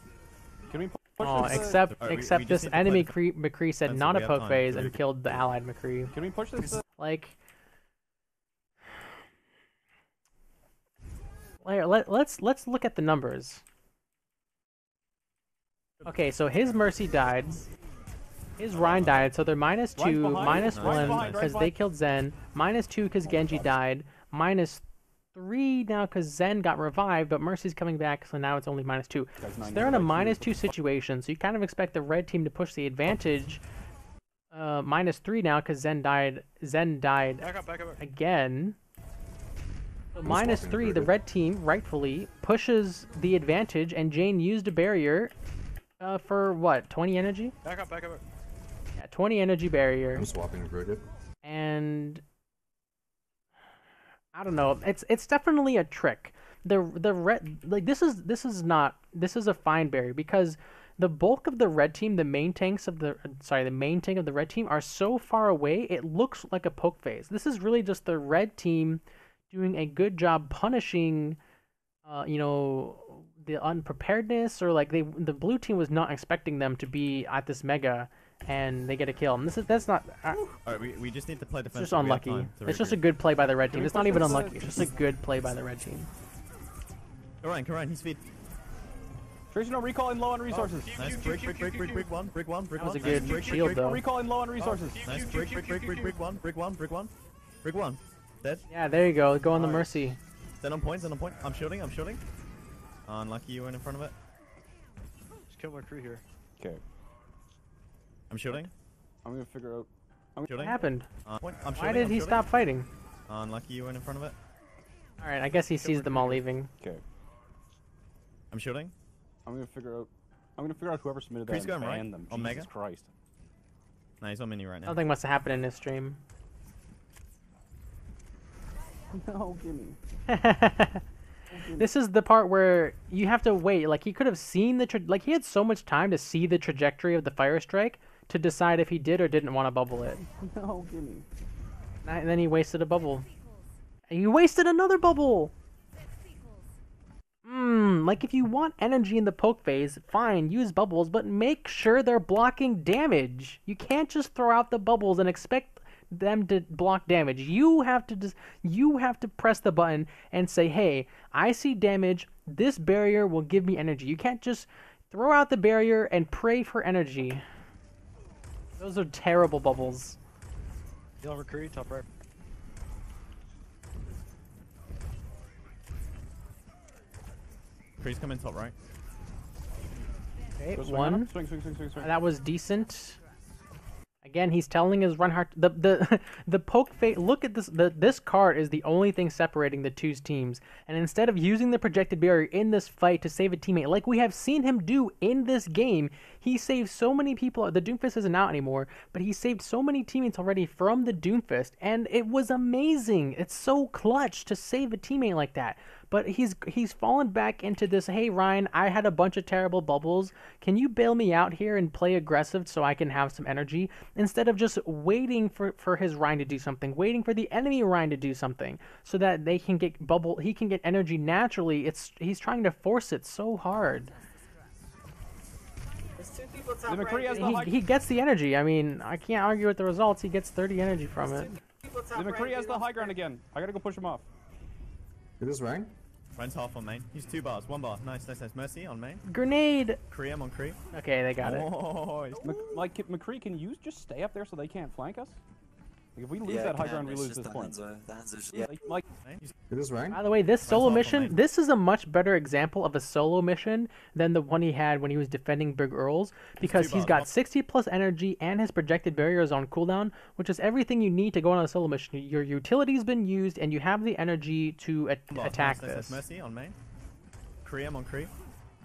Can we push Oh, this? except Alright, we except just this need to play enemy defensive. McCree said Defensive, not a we have poke time phase to and regroup. killed the allied McCree. Can we push this? Like, let's look at the numbers. Okay, so his Mercy died. His Ryan died, so they're -2, Ryan's behind. -1 Ryan's because they behind. killed Zen, -2 because Genji died, -3 now because Zen got revived, but Mercy's coming back, so now it's only -2. Guy's So they're in a 900 IQ. -2 situation, so you kind of expect the red team to push the advantage. -3 now because Zen died Back up. again. So Who's walking -3, through the it? red team rightfully pushes the advantage, and Jayne used a barrier for what, 20 energy? Back up. Yeah, 20 energy barrier, I'm swapping a Cricket. and I don't know. It's definitely a trick. The red, like this is a fine barrier because the bulk of the red team, the main tank of the red team are so far away. It looks like a poke phase. This is really just the red team doing a good job punishing, the unpreparedness, or like the blue team was not expecting them to be at this mega, and they get a kill. And that's not. Alright, we just need to play It's defensive. just unlucky. It's just a good play by the red team. we It's not push even this? unlucky. It's just a good play by the red team. Ryan, he's feed. Tracer, no recall and low on resources. Nice, break one. That was a Nice, good break, shield break, though. Recall and low on resources. Nice, break one. Dead. Yeah, there you go. Go on the Alright. Mercy. Then on point. I'm shooting. Unlucky you weren't in front of it. Just kill my crew here. Okay, I'm shooting. I'm gonna figure out. Shooting. What happened? Point. I'm Why shooting, did I'm he shooting. stop fighting? Unlucky you weren't in front of it. All right, I guess he sees them all leaving. Okay, I'm shooting. I'm gonna figure out whoever submitted that Crease and going right. ban them. On Jesus Mega? Christ. Nah, he's on mini right now. Something must have happened in his stream. No, gimme. This is the part where you have to wait. Like he could have seen the he had so much time to see the trajectory of the fire strike to decide if he did or didn't want to bubble it. No, gimme. And then he wasted a bubble. You wasted another bubble! Like if you want energy in the poke phase, fine, use bubbles, but make sure they're blocking damage. You can't just throw out the bubbles and expect them to block damage. You have to press the button and say, hey, I see damage, this barrier will give me energy. You can't just throw out the barrier and pray for energy. Those are terrible bubbles. Heal over Curry, top right. Cree's coming top right. Okay, Go swing on one. him. Swing. That was decent. Again, he's telling his Reinhardt the poke phase. Look at this. This card is the only thing separating the two teams. And instead of using the projected barrier in this fight to save a teammate, like we have seen him do in this game, he saved so many people. The Doomfist isn't out anymore, but he saved so many teammates already from the Doomfist, and it was amazing. It's so clutch to save a teammate like that. But he's fallen back into this, hey Ryan, I had a bunch of terrible bubbles. Can you bail me out here and play aggressive so I can have some energy? Instead of just waiting for his Ryan to do something, waiting for the enemy Ryan to do something so that they can get he can get energy naturally. He's trying to force it so hard. There's two people top The McCree has the high... He gets the energy. I mean, I can't argue with the results. He gets 30 energy from it. The McCree has the high ground again. I gotta go push him off. It is Ryan. Ryan's half on main. He's 2 bars, 1 bar. Nice. Mercy on main. Grenade! Cree, I'm on Cree. Okay, they got it. McCree, can you just stay up there so they can't flank us? Like, if we lose that high ground, we lose this point. Yeah. It is Ryan. By the way, this solo off on mission, main. this is a much better example of a solo mission than the one he had when he was defending Big Earls, because he's got 60 plus energy and his projected barrier is on cooldown, which is everything you need to go on a solo mission. Your utility's been used and you have the energy to attack this. Mercy on main. Cree, I'm on Cree.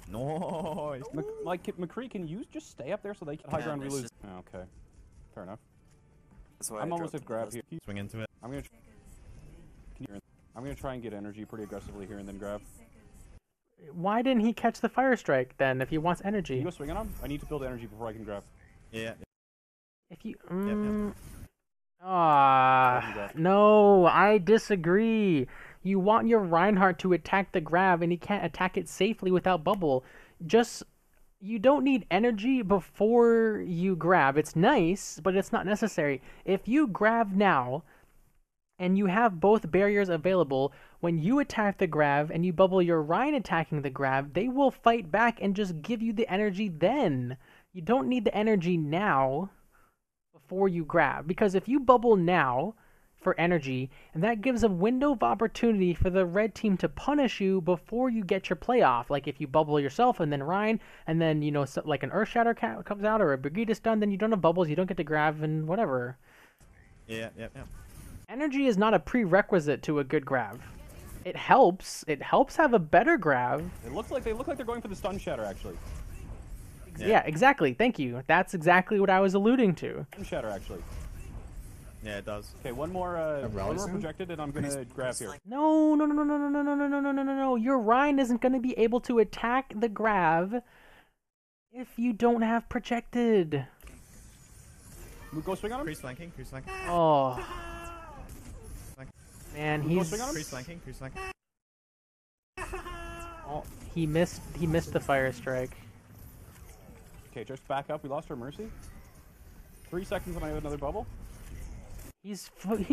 Nice. McCree, can you just stay up there so they can high ground, we lose? Oh, okay. Fair enough. I'm almost at grab here. Swing into it. I'm gonna try and get energy pretty aggressively here and then grab. Why didn't he catch the fire strike then if he wants Can energy? you go swing on him? I need to build energy before I can grab. Yeah. If you Yep. no, I disagree. You want your Reinhardt to attack the grab and he can't attack it safely without bubble. You don't need energy before you grab. It's nice, but it's not necessary. If you grab now and you have both barriers available, when you attack the grab and you bubble your Ryan attacking the grab, they will fight back and just give you the energy then. You don't need the energy now before you grab, because if you bubble now for energy, and that gives a window of opportunity for the red team to punish you before you get your playoff. Like if you bubble yourself and then Ryan, and then like an Earthshatter comes out or a Brigida stun, then you don't have bubbles, you don't get to grab and whatever. Yeah. Energy is not a prerequisite to a good grab. It helps have a better grab. It looks like they're going for the stun shatter actually. Yeah, exactly. Thank you. That's exactly what I was alluding to. Stun shatter actually. Yeah, it does. Okay, one more projected, and I'm gonna grab here. No. Your Ryan isn't going to be able to attack the grab if you don't have projected. Go swing on him. Cree's flanking. Oh. Man, Go swing on him. Cree's flanking. Oh, he missed the fire strike. Okay, just back up. We lost our Mercy. 3 seconds and I have another bubble. He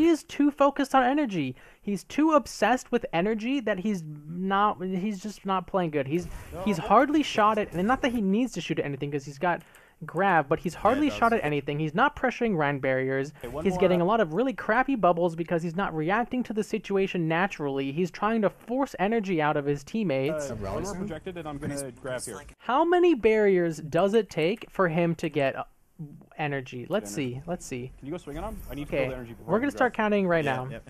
is too focused on energy. He's too obsessed with energy that he's just not playing good. He's hardly shot at, and not that he needs to shoot at anything because he's got grab, but he's hardly shot at anything. He's not pressuring Ryan barriers. Okay, he's getting a lot of really crappy bubbles because he's not reacting to the situation naturally. He's trying to force energy out of his teammates. One more projected, and I'm gonna grab here. How many barriers does it take for him to get energy? Let's see. Can you go swing on him? I need to Okay, build energy before we're I gonna can start counting right now. Yep.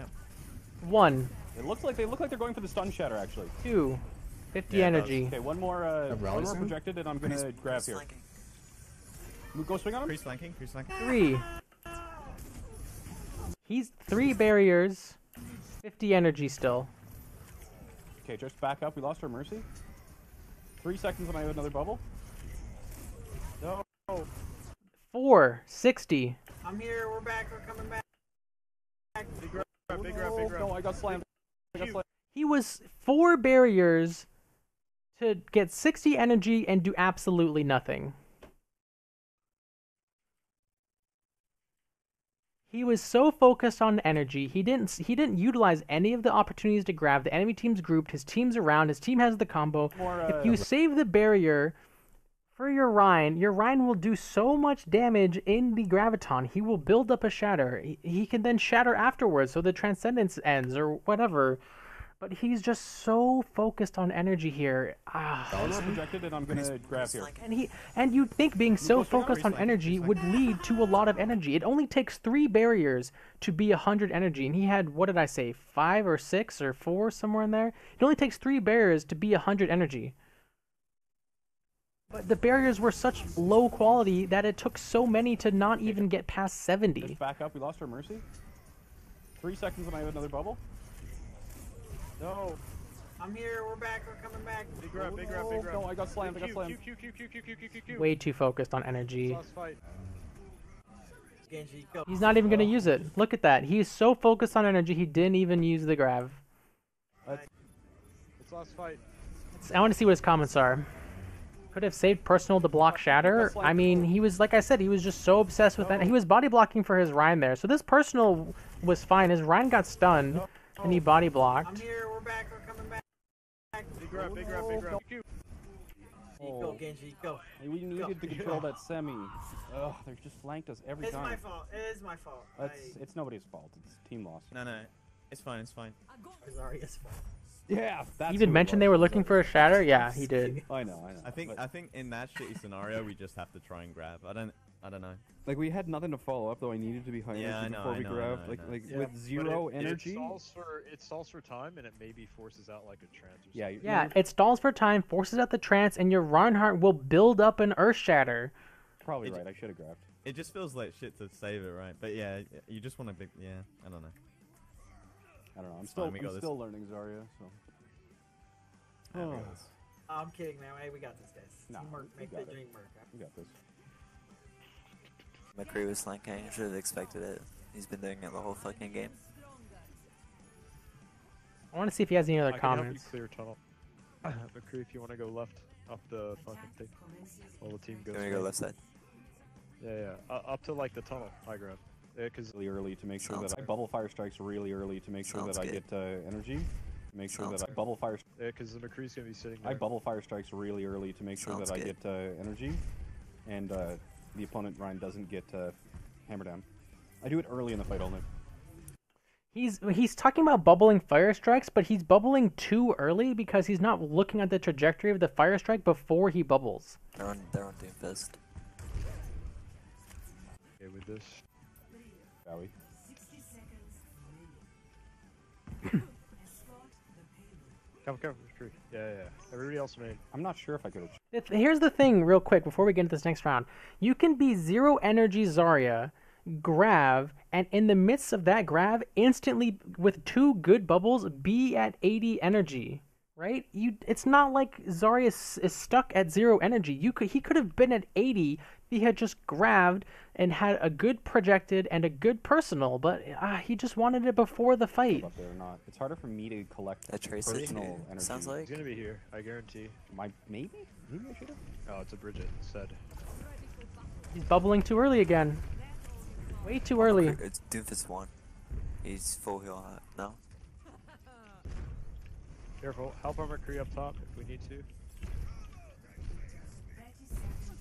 1, It looks like they're going for the stun shatter actually. 2, 50 Yeah, it does. energy. Okay, one more projected, and I'm gonna grab here. Go swing on him. Cree's flanking. 3. He's 3 barriers, 50 energy still. Okay, just back up. We lost our Mercy. 3 seconds and I have another bubble. No. 4, 60. I'm here. We're back. We're coming back. big grab. No, I got slammed. He was 4 barriers to get 60 energy and do absolutely nothing. He was so focused on energy, he didn't utilize any of the opportunities to grab. The enemy team's grouped, his team's around, his team has the combo. If you save the barrier for your Rhine will do so much damage in the Graviton. He will build up a shatter. He can then shatter afterwards, so the Transcendence ends or whatever. But he's just so focused on energy here. Dollar projected, and I'm gonna grab here. And you'd think being so focused on energy would lead to a lot of energy. It only takes 3 barriers to be 100 energy, and he had, what did I say, 5 or 6 or 4 somewhere in there. It only takes 3 barriers to be 100 energy. But the barriers were such low quality that it took so many to not even get past 70. Just back up. We lost our Mercy. 3 seconds, and I have another bubble. No. I'm here. We're back. We're coming back. Big grab. No, I got slammed. Q. Way too focused on energy. Last fight. Genji, go. He's not even going to use it. Look at that. He's so focused on energy, he didn't even use the grav. It's last fight. I want to see what his comments are. Could have saved personal to block shatter. I mean, he was, like I said, he was just so obsessed with that. He was body blocking for his Rhine there. So this personal was fine. His Rhine got stunned, and he body blocked. I'm here. We're back. We're coming back. Big grab. Q. Go, Genji, go. Hey, we needed to control that semi. Ugh, they just flanked us every It's time. my fault. It is my fault. It's nobody's fault. It's team loss. No, it's fine. It's fine. It's Zarya's fault. Yeah, that's He even mentioned they were looking for a shatter. Yeah, he did. I know. I think in that shitty scenario, we just have to try and grab. I don't know. Like, we had nothing to follow up, though. I needed to be high energy before we grabbed. Like Yeah, with 0 energy. It stalls for time, and it maybe forces out like a trance or Yeah. something. Yeah, it stalls for time, forces out the trance, and your Reinhardt will build up an Earth Shatter. Probably right. I should have grabbed. It just feels like shit to save it, right? But yeah, you just want to be. Yeah, I don't know. I'm It's still fine, we got this. learning Zarya. So. I'm kidding, man. Hey, we got this, guys. Nah, Teamwork, we make got the it. dream work. We got this. McCree was flanking. I should have expected it. He's been doing it the whole fucking game. I want to see if he has any other I can help comments. you clear tunnel. McCree, if you want to go left up the fucking thing, while the team goes. You want to go left side? Yeah. Up to like the tunnel. High ground. Yeah, because Really early to make sure Sounds that I good. bubble fire strikes really early to make sure Sounds that I good. get energy. Make sure Sounds that I bubble fire. the McCree's gonna be sitting there. I bubble fire strikes really early to make sure Sounds that I good. get energy, and the opponent Ryan doesn't get hammer down. I do it early in the fight only. He's talking about bubbling fire strikes, but he's bubbling too early because he's not looking at the trajectory of the fire strike before he bubbles. They're on Doomfist. Okay, with this. Shall we? Come, McCree. Yeah. Everybody else made. I'm not sure if I could have. Here's the thing, real quick, before we get into this next round. You can be 0 energy Zarya, grav, and in the midst of that grav, instantly, with 2 good bubbles, be at 80 energy. Right? It's not like Zarya is stuck at 0 energy. He could have been at 80 if he had just grabbed and had a good projected and a good personal, but he just wanted it before the fight. Up there or not. It's harder for me to collect That Tracer personal energy. sounds like. He's gonna be here. I guarantee. Maybe I should have. Oh, it's a Bridget instead. He's bubbling too early again. Way too early. It's Doomfist 1. He's full heal now. Careful. Help our McCree up top if we need to.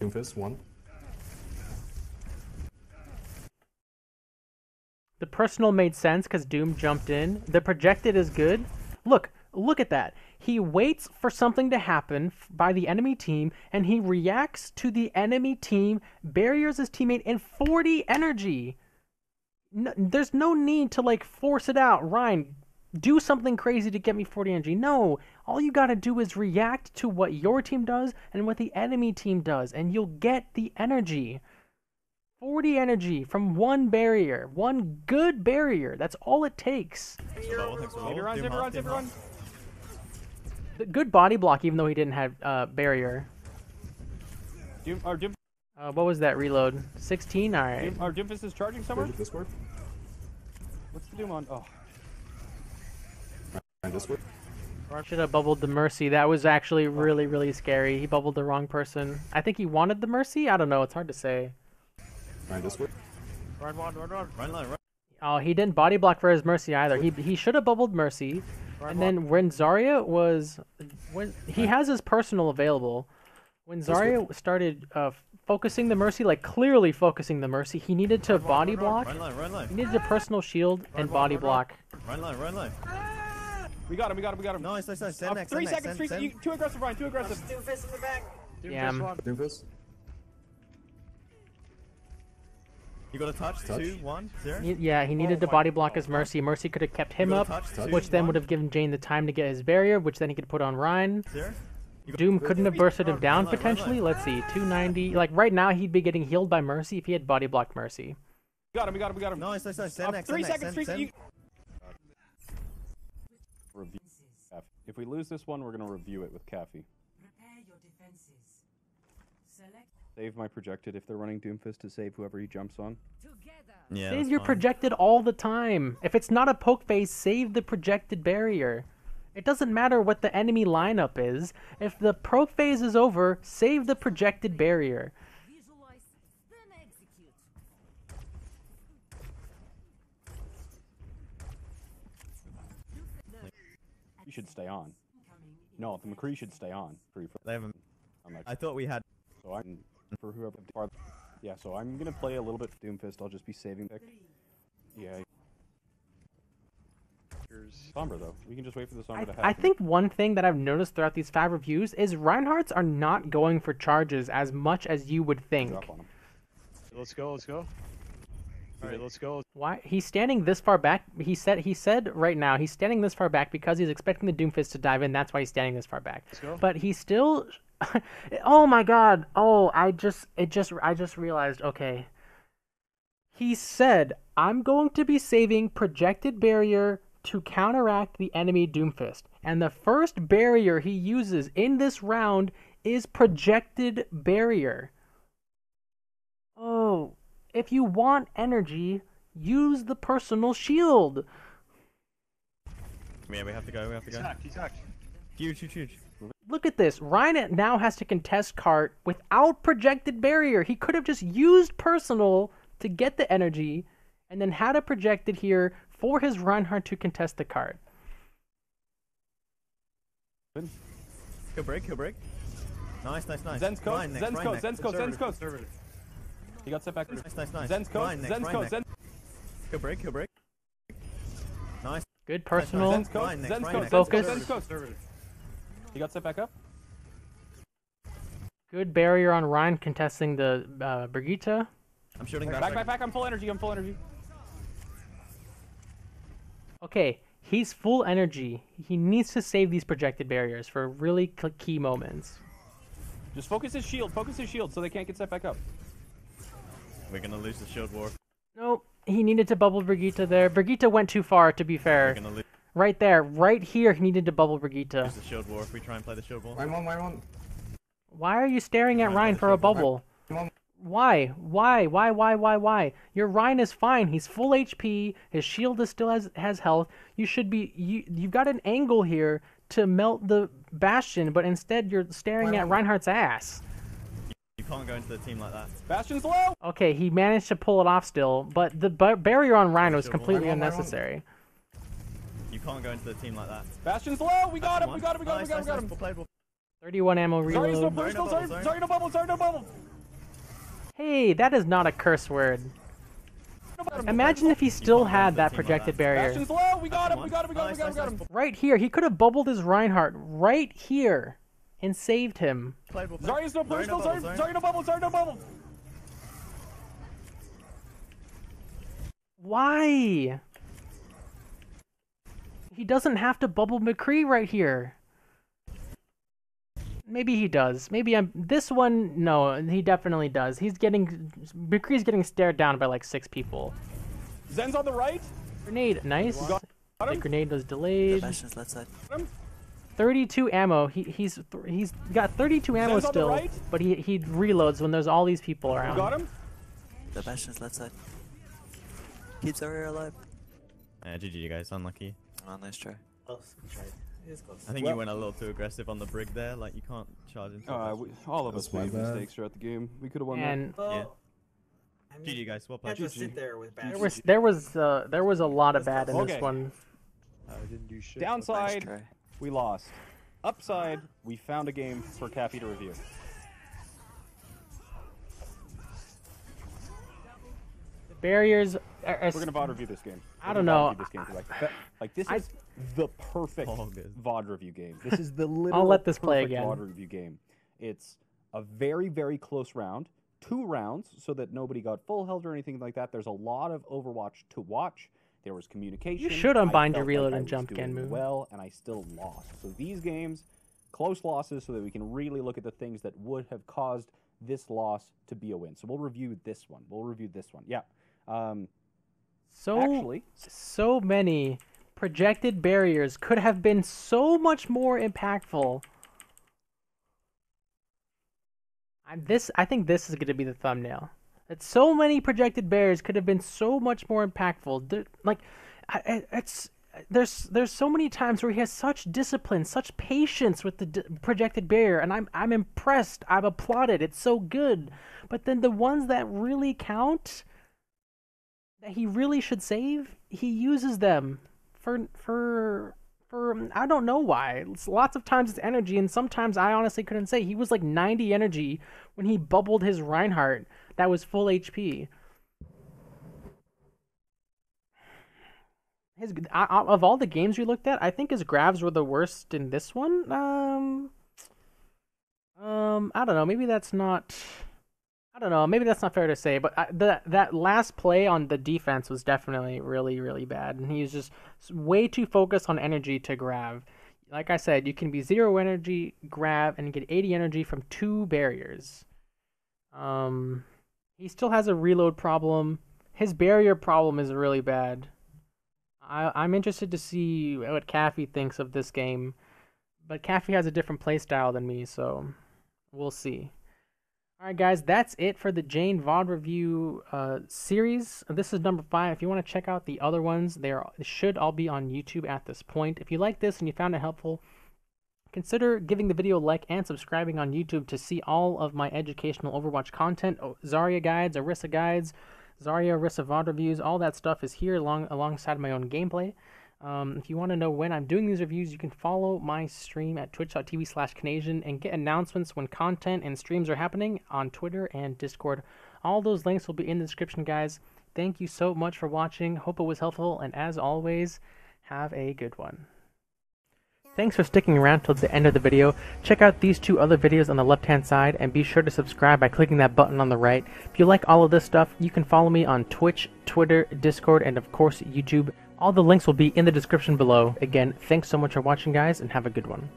Doomfist 1. The personal made sense because Doom jumped in. The projected is good. Look at that. He waits for something to happen by the enemy team, and he reacts to the enemy team, barriers his teammate in 40 energy. No, there's no need to like force it out. Ryan, do something crazy to get me 40 energy. No, all you gotta do is react to what your team does and what the enemy team does, and you'll get the energy. 40 energy from one barrier, one good barrier. That's all it takes. Everyone. The good body block, even though he didn't have barrier. Doom, What was that reload? 16. All right. our Doomfist is charging somewhere. Discord. What's the Doom on? Oh, this way. Should have bubbled the Mercy. That was actually really, really scary. He bubbled the wrong person. I think he wanted the Mercy? I don't know. It's hard to say. Ryan, this way. Run, run. Run low, run. Oh, he didn't body block for his Mercy either. He should have bubbled Mercy. And then when Zarya was... when he has his personal available. When Zarya started focusing the Mercy, like clearly focusing the Mercy, he needed to body block. Run low, run low. He needed a personal shield and body block. Run low, run low. We got him. Nice. Send next, 3 send seconds, next, send. too aggressive, Ryan, too aggressive. Doomfist in the back. Yeah. Doomfist. You got a touch? 2, 1, 0. Yeah, he needed to body block his Mercy. Mercy could have kept him got up, a touch? which 2, then 1. would have given Jayne the time to get his barrier, which then he could put on Ryan. 0. Doom couldn't have bursted him down Run low. potentially. Let's see, 290. Like right now, he'd be getting healed by Mercy if he had body blocked Mercy. We got him. Nice. Send next, 3 send seconds, next, send. Review. If we lose this one, we're gonna review it with Caffey. Prepare your defenses. Select Save my projected if they're running Doomfist to save whoever he jumps on. together. Yeah, Save that's your fine. projected all the time. If it's not a poke phase, save the projected barrier. It doesn't matter what the enemy lineup is. If the poke phase is over, save the projected barrier. Visualize, then execute. You should stay on. No, the McCree should stay on. They haven't. I'm not I thought we had. So I'm for whoever. Yeah, so I'm gonna play a little bit Doomfist. I'll just be saving pick. Yeah. Somber though. We can just wait for the Somber to happen. I think one thing that I've noticed throughout these 5 reviews is Reinhardts are not going for charges as much as you would think. Drop on him. Let's go. Alright, let's go. Why he's standing this far back? He said right now he's standing this far back because he's expecting the Doomfist to dive in. That's why he's standing this far back. Let's go. But he's still. Oh my God! Oh, I just realized. Okay. He said, "I'm going to be saving projected barrier to counteract the enemy Doomfist," and the first barrier he uses in this round is projected barrier. Oh. If you want energy, use the personal shield. Yeah, we have to go. He's hacked. Huge. Look at this. Ryan now has to contest cart without projected barrier. He could have just used personal to get the energy and then had a projected here for his Reinhardt to contest the cart. Kill break. Nice. Zen's code. He got set back. Nice. Zen's code. Kill break. Nice. Good personal. Zen's code. Ryan next, Zen's Ryan code. next. Focus. Zen's code. He got set back up. Good barrier on Ryan contesting the Brigitte. I'm shooting Back. I'm full energy. Okay, he's full energy. He needs to save these projected barriers for really key moments. Just focus his shield so they can't get set back up. We're gonna lose the shield war. Nope, he needed to bubble Brigitte there. Brigitte went too far, to be We're fair. gonna lose Right there, right here, he needed to bubble Brigitte. the shield war if we try and play the shield war. Ryan one. Why are you staring at Ryan for a bubble? Why? Your Ryan is fine. He's full HP. His shield is still has health. You've got an angle here to melt the Bastion, but instead you're staring at Reinhardt's ass. You can't go into the team like that. Bastion's low. Okay, he managed to pull it off still, but the barrier on Ryan was completely Ryan. unnecessary. You can't go into the team like that. Bastion's low. We got him. Nice. 31 ammo Zarya's no reload. burst. Zarya no bubble. Hey, that is not a curse word. Imagine if he still had that projected barrier. Bastion's low. We got him. Right here, he could have bubbled his Reinhardt right here and saved him. Zarya's no burst. Zarya no bubble. Why? He doesn't have to bubble McCree right here. Maybe he does. This one, no, he definitely does. McCree's getting stared down by like 6 people. Zen's on the right. Grenade, nice. got The him. grenade was delayed. Bastion's left side. 32 ammo. He's got 32 ammo Zen's on the still, right. but he reloads when there's all these people We around. got him. The Bastion's left side. Keep Zarya alive. GG, you guys. Unlucky. Oh, nice try. close. We tried. It is close. I think you went a little too aggressive on the brig there. Like you can't charge into. All of us That's my made bad. mistakes throughout the game. We could have won And Well, I mean, GG guys, well you played. have to sit there with bad. there was a lot of bad in this Okay. one. I didn't do shit. Nice Downside, try. we lost. Upside, we found a game for Cappy to review. Barriers. We're gonna VOD review this game. I don't know. This is the perfect VOD review game. This is the literal I'll let this play perfect again. VOD review game. It's a very, very close round. 2 rounds, so that nobody got full held or anything like that. There's a lot of Overwatch to watch. There was communication. You should I unbind your felt reload like I and was jump again doing move. well, and I still lost. So these games, close losses, so that we can really look at the things that would have caused this loss to be a win. So we'll review this one. Yeah. Actually, So many projected barriers could have been so much more impactful. I think this is going to be the thumbnail. That so many projected barriers could have been so much more impactful. There's so many times where he has such discipline, such patience with the projected barrier, and I'm impressed. I've applauded. It's so good. But then the ones that really count, that he really should save, he uses them for I don't know why. Lots of times it's energy, and sometimes I honestly couldn't say. He was like 90 energy when he bubbled his Reinhardt that was full HP. Of all the games we looked at, I think his grabs were the worst in this one. I don't know. Maybe that's not. I don't know. Maybe that's not fair to say, but that last play on the defense was definitely really, really bad, and he was just way too focused on energy to grab. Like I said, you can be 0 energy, grab, and get 80 energy from 2 barriers. He still has a reload problem. His barrier problem is really bad. I'm interested to see what Caffey thinks of this game, but Caffey has a different playstyle than me, so we'll see. Alright guys, that's it for the Jayne VOD review series. This is number 5. If you want to check out the other ones, they should all be on YouTube at this point. If you like this and you found it helpful, consider giving the video a like and subscribing on YouTube to see all of my educational Overwatch content. Zarya guides, Orisa guides, Zarya, Orisa VOD reviews, all that stuff is here alongside my own gameplay. If you want to know when I'm doing these reviews, you can follow my stream at twitch.tv/Canasian and get announcements when content and streams are happening on Twitter and Discord. All those links will be in the description, guys. Thank you so much for watching. Hope it was helpful, and as always, have a good one. Thanks for sticking around till the end of the video. Check out these 2 other videos on the left-hand side, and be sure to subscribe by clicking that button on the right. If you like all of this stuff, you can follow me on Twitch, Twitter, Discord, and of course, YouTube. All the links will be in the description below. Again, thanks so much for watching, guys, and have a good one.